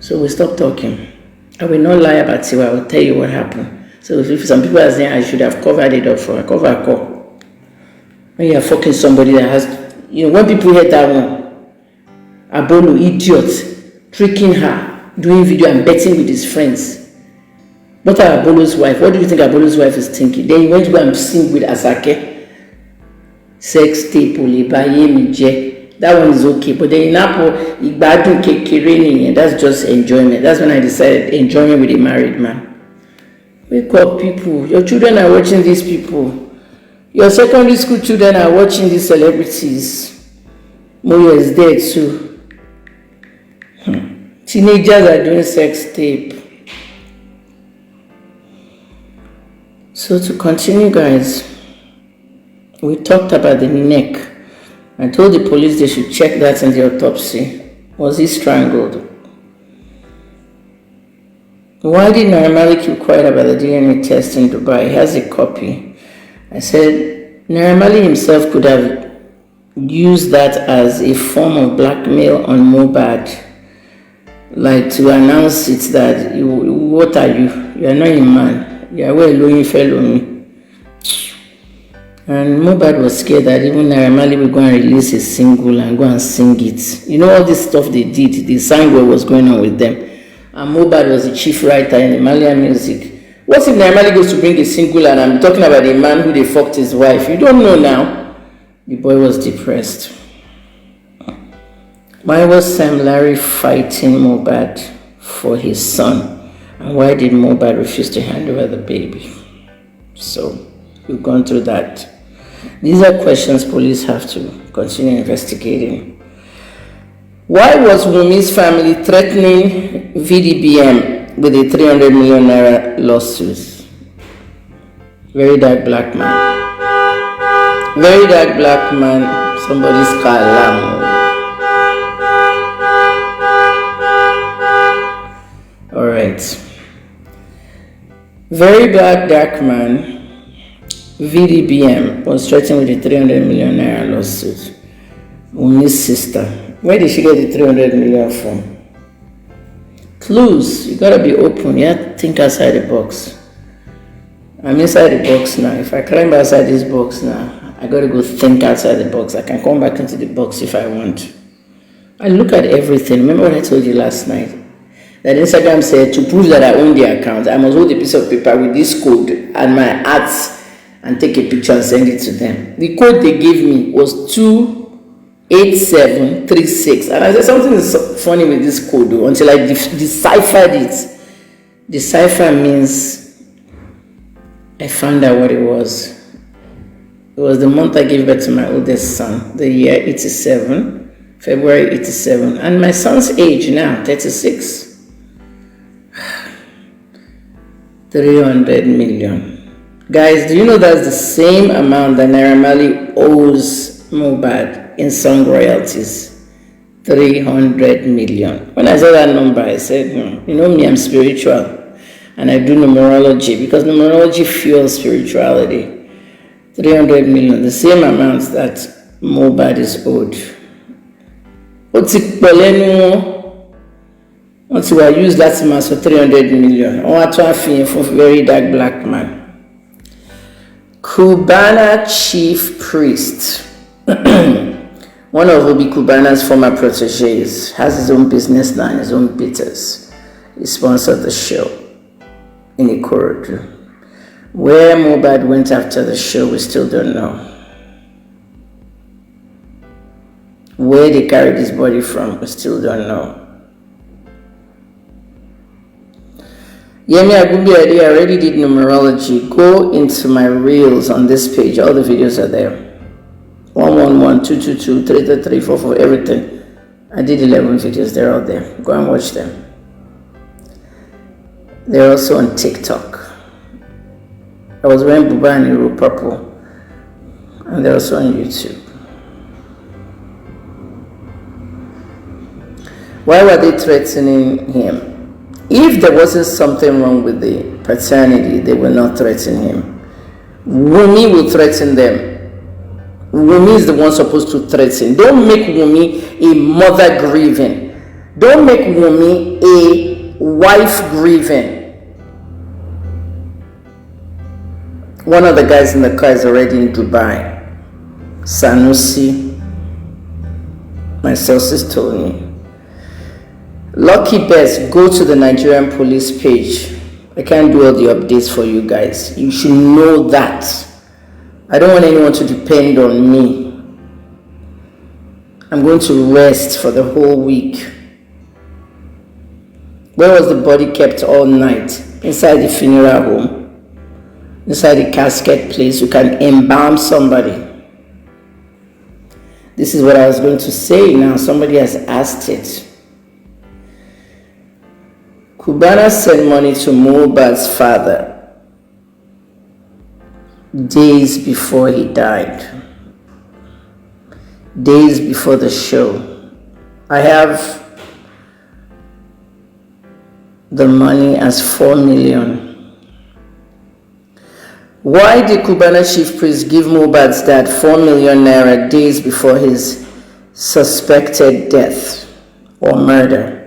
So we stopped talking. I will not lie about Tiwa. I will tell you what happened. So if some people are saying I should have covered it up for her, cover a call. When you are fucking somebody that has, when people hear that one, Abolo, idiot, tricking her, doing video and betting with his friends. What are Abolo's wife? What do you think Abolo's wife is thinking? Then he went to go and sing with Asake. Sex tape, that one is okay. But then in Apple, that's just enjoyment. That's when I decided enjoyment with a married man. Wake up, people. Your children are watching these people. Your secondary school children are watching these celebrities. Moyo is dead too. Teenagers are doing sex tape. So to continue, guys, we talked about the neck. I told the police they should check that in the autopsy. Was he strangled? Why did Naira Marley keep quiet about the DNA test in Dubai? He has a copy. I said Naira Marley himself could have used that as a form of blackmail on Mobad. Like to announce it that, what are you? You are not a man. You are well alone, you fell on me. And Mobad was scared that even Naira Marley would go and release a single and go and sing it. You know all this stuff they did, they sang what was going on with them. And Mobad was the chief writer in the Malian music. What if Naira Marley goes to bring a single and I'm talking about a man who they fucked his wife? You don't know now. The boy was depressed. Why was Sam Larry fighting Mobad for his son? And why did Mobad refuse to hand over the baby? So, we've gone through that. These are questions police have to continue investigating. Why was Wumi's family threatening VDBM with a 300 million naira lawsuit? Very dark black man. Very dark black man. Somebody's car alarm. Alright. Very dark man. VDBM was threatened with a 300 million naira lawsuit. Wumi's sister. Where did she get the 300 million from? Clues. You gotta be open. You have to think outside the box. I'm inside the box now. If I climb outside this box now, I gotta go think outside the box. I can come back into the box if I want. I look at everything. Remember what I told you last night? That Instagram said to prove that I own the account, I must hold a piece of paper with this code and my ads and take a picture and send it to them. The code they gave me was 28736. And I said something is funny with this code though, until I deciphered it. Decipher means I found out what it was. It was the month I gave birth to my oldest son, the year 87, February 87. And my son's age now, 36. 300 million. Guys, do you know that's the same amount that Naira Marley owes Mobad in song royalties? 300 million. When I saw that number, I said, you know me, I'm spiritual. And I do numerology because numerology fuels spirituality. 300 million, the same amount that Mobad is owed. What's it once you use that amount for 300 million, or for very dark black man. Cubana chief priest, one of Obi Cubana's former proteges, has his own business now and his own bitters. He sponsored the show in Ikorodu. Where Mobad went after the show, we still don't know. Where they carried his body from, we still don't know. Yemi Agubi, I already did numerology. Go into my reels on this page. All the videos are there. 111, 222, 333, 44, everything. I did 11 videos. They're all there. Go and watch them. They're also on TikTok. I was wearing Buba and Iru purple. And they're also on YouTube. Why were they threatening him? If there wasn't something wrong with the paternity, they will not threaten him. Wumi will threaten them. Wumi is the one supposed to threaten. Don't make Wumi a mother grieving. Don't make Wumi a wife grieving. One of the guys in the car is already in Dubai. Sanusi. My sources told me. Lucky best, go to the Nigerian police page. I can't do all the updates for you guys. You should know that. I don't want anyone to depend on me. I'm going to rest for the whole week. Where was the body kept all night? Inside the funeral home. Inside the casket place. You can embalm somebody. This is what I was going to say now. Somebody has asked it. Cubana sent money to Mobad's father days before he died. Days before the show. I have the money as 4 million. Why did Cubana chief priest give Mobad's dad 4 million naira days before his suspected death or murder?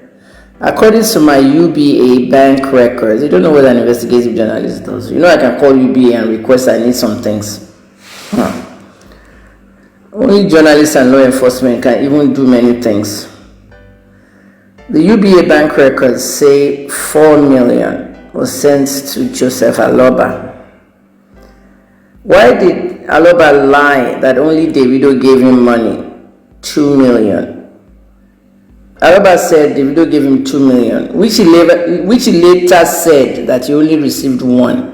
According to my UBA bank records, you don't know what an investigative journalist does. You know I can call UBA and request I need some things. Only journalists and law enforcement can even do many things. The UBA bank records say 4 million was sent to Joseph Aloba. Why did Aloba lie that only Davido gave him money? 2 million. Aloba said Davido gave him 2 million, which he later said that he only received 1.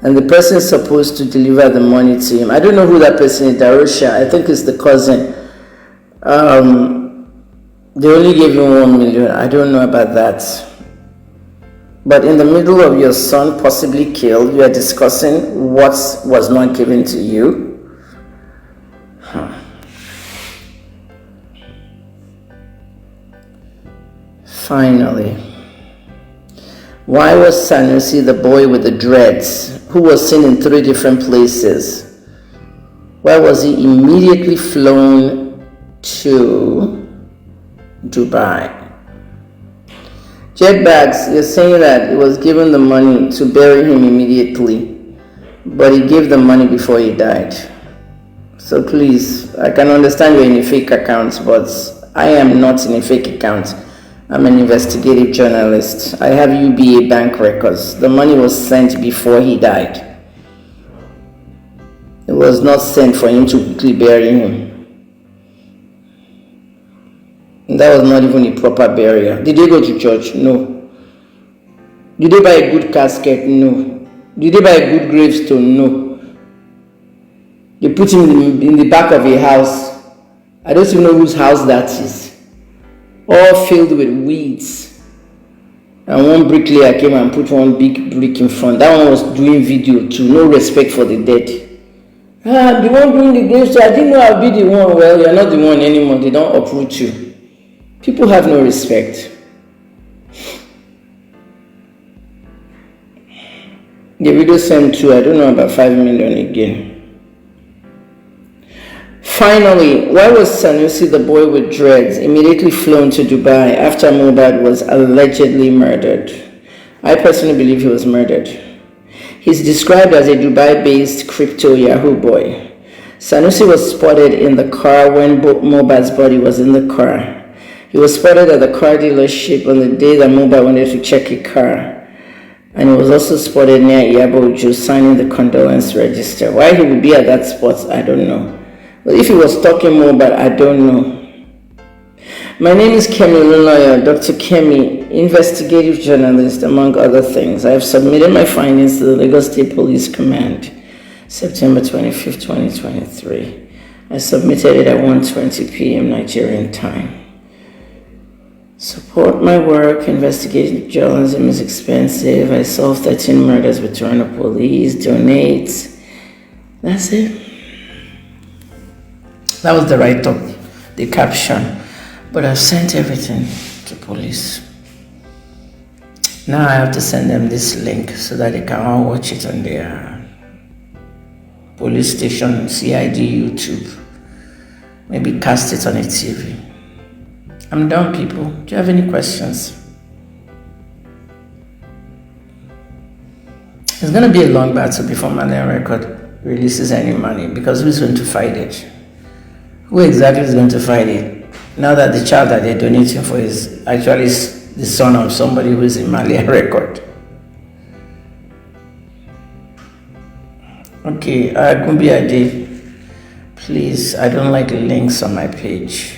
And the person is supposed to deliver the money to him. I don't know who that person is, Darosha. I think it's the cousin. They only gave him 1 million. I don't know about that. But in the middle of your son possibly killed, you are discussing what was not given to you. Finally, why was Sanusi, the boy with the dreads, who was seen in 3 different places, why was he immediately flown to Dubai? Jetbags, you're saying that he was given the money to bury him immediately, but he gave the money before he died. So please, I can understand you're in a fake account, but I am not in a fake account. I'm an investigative journalist. I have UBA bank records. The money was sent before he died. It was not sent for him to quickly bury him. And that was not even a proper burial. Did they go to church? No. Did they buy a good casket? No. Did they buy a good gravestone? No. They put him in the back of a house. I don't even know whose house that is. All filled with weeds. And one bricklayer came and put one big brick in front. That one was doing video too. No respect for the dead. The one doing the grave, so I didn't know I'll be the one. Well, you're not the one anymore. They don't uproot you. People have no respect. The video sent to, I don't know, about 5 million again. Finally, why was Sanusi, the boy with dreads, immediately flown to Dubai after Mobad was allegedly murdered? I personally believe he was murdered. He's described as a Dubai-based crypto Yahoo boy. Sanusi was spotted in the car when Mobad's body was in the car. He was spotted at the car dealership on the day that Mobad wanted to check a car. And he was also spotted near Iyabo Ojo signing the condolence register. Why he would be at that spot, I don't know. But if he was talking Mobad, I don't know. My name is Kemi Lawyer, Dr. Kemi, investigative journalist, among other things. I have submitted my findings to the Lagos State Police Command, September 25th, 2023. I submitted it at 1:20 p.m. Nigerian time. Support my work. Investigative journalism is expensive. I solve 13 murders with Toronto police. Donate. That's it. That was the write-up, the caption. But I've sent everything to police. Now I have to send them this link so that they can all watch it on their police station, CID, YouTube. Maybe cast it on a TV. I'm done, people. Do you have any questions? It's going to be a long battle before Malian Record releases any money, because who's going to fight it? Who exactly is going to fight it? Now that the child that they're donating for is actually the son of somebody who is in Malia record. Okay, Gumbi Ade, please, I don't like links on my page.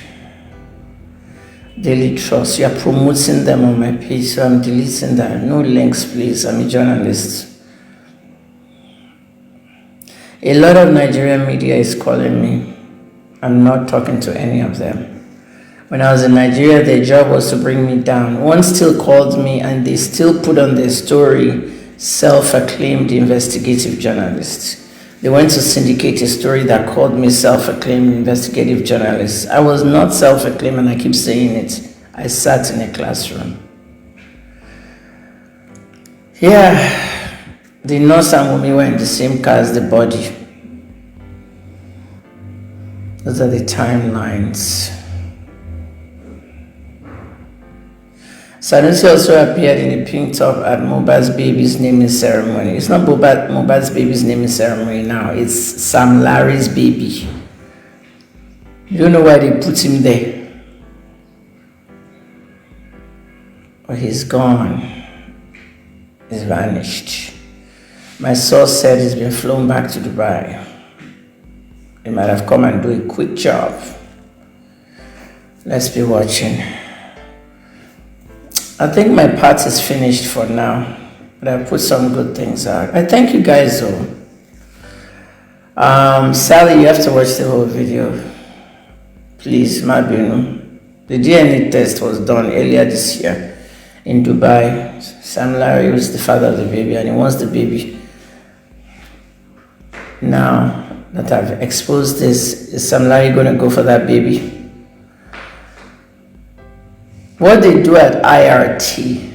Daily Trust, you are promoting them on my page, so I'm deleting that. No links, please. I'm a journalist. A lot of Nigerian media is calling me. I'm not talking to any of them. When I was in Nigeria, their job was to bring me down. One still called me and they still put on their story, self-acclaimed investigative journalist. They went to syndicate a story that called me self-acclaimed investigative journalist. I was not self-acclaimed, and I keep saying it. I sat in a classroom. Yeah, the nurse and Wumi were in the same car as the body. Those are the timelines. Sanusi also appeared in a pink top at Mobad's baby's naming ceremony. It's not Mobad's baby's naming ceremony now. It's Sam Larry's baby. You don't know why they put him there. But he's gone. He's vanished. My source said he's been flown back to Dubai. He might have come and do a quick job. Let's be watching. I think my part is finished for now, but I put some good things out. I thank you guys though. Sally, you have to watch the whole video. Please, Mabino. The D.N.A test was done earlier this year in Dubai. Sam Larry was the father of the baby and he wants the baby. Now that I've exposed this, is Sam Larry going to go for that baby? What they do at IRT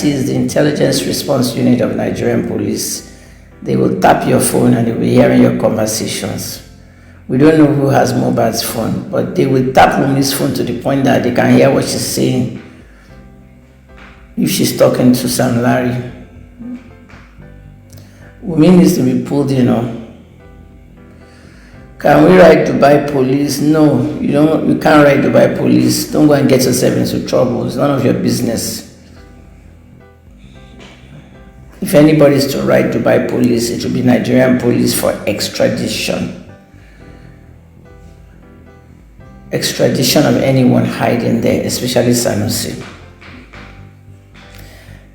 is the Intelligence Response Unit of Nigerian Police. They will tap your phone and they'll be hearing your conversations. We don't know who has Mobad's phone, but they will tap Wumi's phone to the point that they can hear what she's saying. If she's talking to Sam Larry, Wumi needs to be pulled, Can we write Dubai police? No, you can't write Dubai police. Don't go and get yourself into trouble. It's none of your business. If anybody is to write Dubai police, it will be Nigerian police for extradition. Extradition of anyone hiding there, especially Sanusi.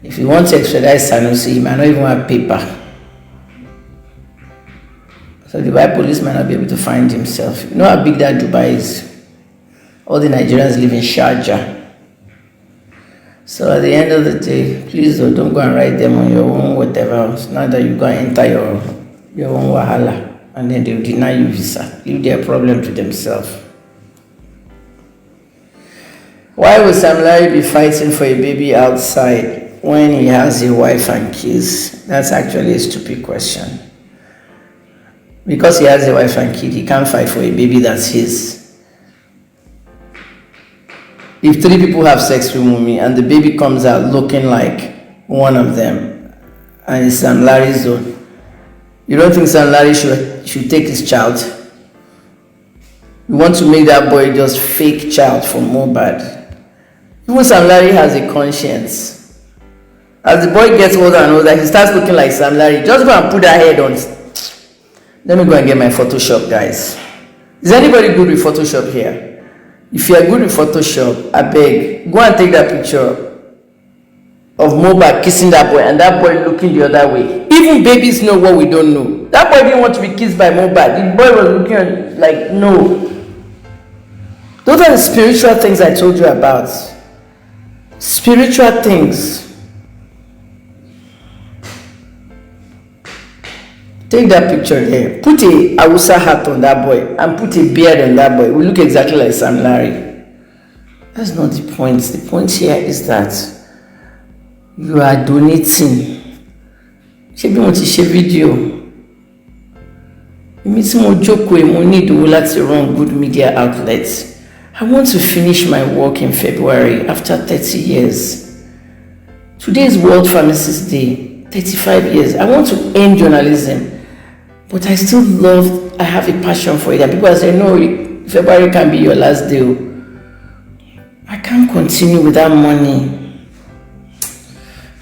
If you want to extradite Sanusi, you might not even have paper. So Dubai police might not be able to find himself. You know how big that Dubai is? All the Nigerians live in Sharjah. So at the end of the day, please don't go and write them on your own whatever. It's not that you go and enter your own wahala and then they'll deny you visa. Leave their problem to themselves. Why would Sam Larry be fighting for a baby outside when he has a wife and kids? That's actually a stupid question. Because he has a wife and kid, he can't fight for a baby that's his. If 3 people have sex with Wumi and the baby comes out looking like one of them and it's Sam Larry's own, you don't think Sam Larry should take his child? You want to make that boy just fake child for Mobad. Even Sam Larry has a conscience. As the boy gets older and older, he starts looking like Sam Larry. Just go and put that head on. Let me go and get my Photoshop, guys. Is anybody good with Photoshop here? If you are good with Photoshop, I beg, go and take that picture of Mobad kissing that boy and that boy looking the other way. Even babies know what we don't know. That boy didn't want to be kissed by Mobad. The boy was looking like, no. Those are the spiritual things I told you about. Spiritual things. Take that picture here. Put a Hausa hat on that boy and put a beard on that boy. It will look exactly like Sam Larry. That's not the point. The point here is that you are donating. Ṣebí mo ti ṣe video. Èmi tí mo jókòó mo need owó láti run good media outlets. I want to finish my work in February after 30 years. Today is World Pharmacist Day. 35 years. I want to end journalism. But I still I have a passion for it. And people say, no, February can be your last day. I can't continue with that money.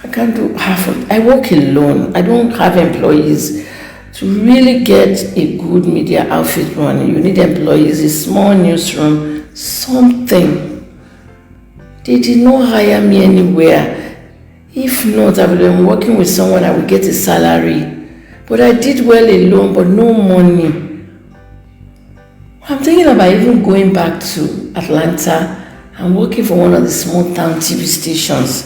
I can't do half of it. I work alone. I don't have employees. To really get a good media outfit running, you need employees, a small newsroom, something. They did not hire me anywhere. If not, I would have been working with someone, I would get a salary. But I did well alone, but no money. I'm thinking about even going back to Atlanta and working for one of the small town TV stations.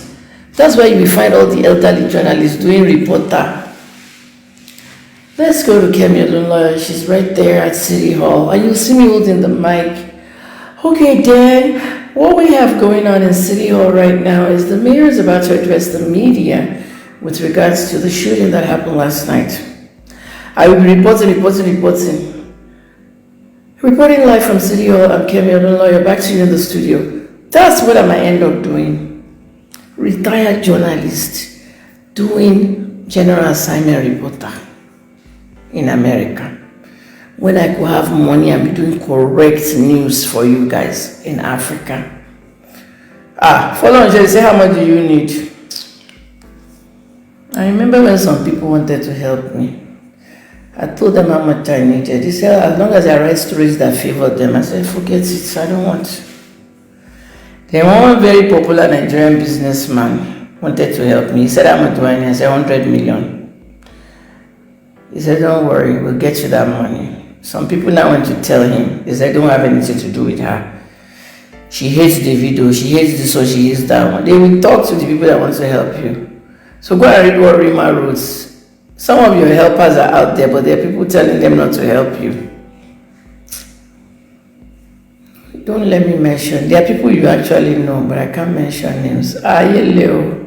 That's why you will find all the elderly journalists doing reporter. Let's go to Kemi Olunloyo. She's right there at City Hall. And you'll see me holding the mic. Okay, Dan, what we have going on in City Hall right now is the mayor is about to address the media with regards to the shooting that happened last night. I will be reporting. Reporting live from City Hall. I'm Kemi Olunloyo. Back to you in the studio. That's what I might end up doing. Retired journalist doing general assignment reporter in America, when I could have money and be doing correct news for you guys in Africa. Follow on, say how much do you need? I remember when some people wanted to help me. I told them how much I needed. They said as long as I write stories that favor them. I said forget it, I don't want. Then one very popular Nigerian businessman wanted to help me. He said how much do I need? I said 100 million. He said, don't worry, we'll get you that money. Some people now want to tell him, they said, don't have anything to do with her. She hates the video, she hates this or she hates that one. They will talk to the people that want to help you. So go and read what Rima wrote. Some of your helpers are out there, but there are people telling them not to help you. Don't let me mention. There are people you actually know, but I can't mention names. Ayeleo.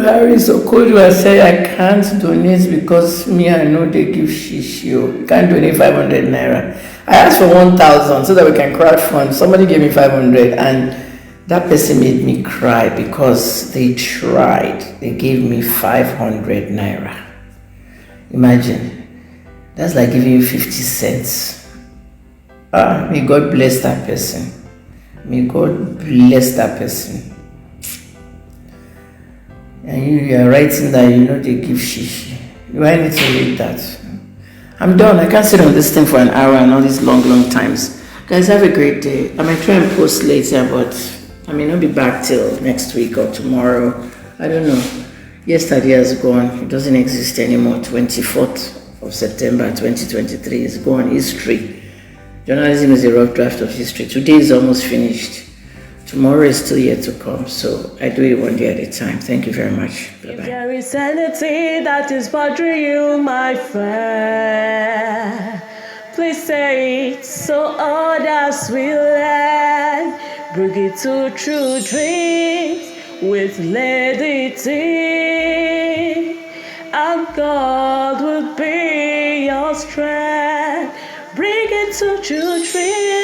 Harry Sokodu, I said I can't donate because me, I know they give shishio. You can't donate 500 naira. I asked for 1,000 so that we can crowdfund. Somebody gave me 500 and that person made me cry because they tried. They gave me 500 naira. Imagine. That's like giving you 50 cents. May God bless that person. May God bless that person. And you are writing that you know they give shishi. Do I need to read that? I'm done. I can't sit on this thing for an hour and all these long times. Guys, have a great day. I might try and post later, but I may not be back till next week or tomorrow. I don't know. Yesterday has gone. It doesn't exist anymore. 24th of September 2023 is gone. History. Journalism is a rough draft of history. Today is almost finished. Tomorrow is still yet to come, so I do it one day at a time. Thank you very much. Bye-bye. If there is anything that is bothering you, my friend, please say it so others will learn. Bring it to true dreams with Lady T, and God will be your strength. Bring it to true dreams.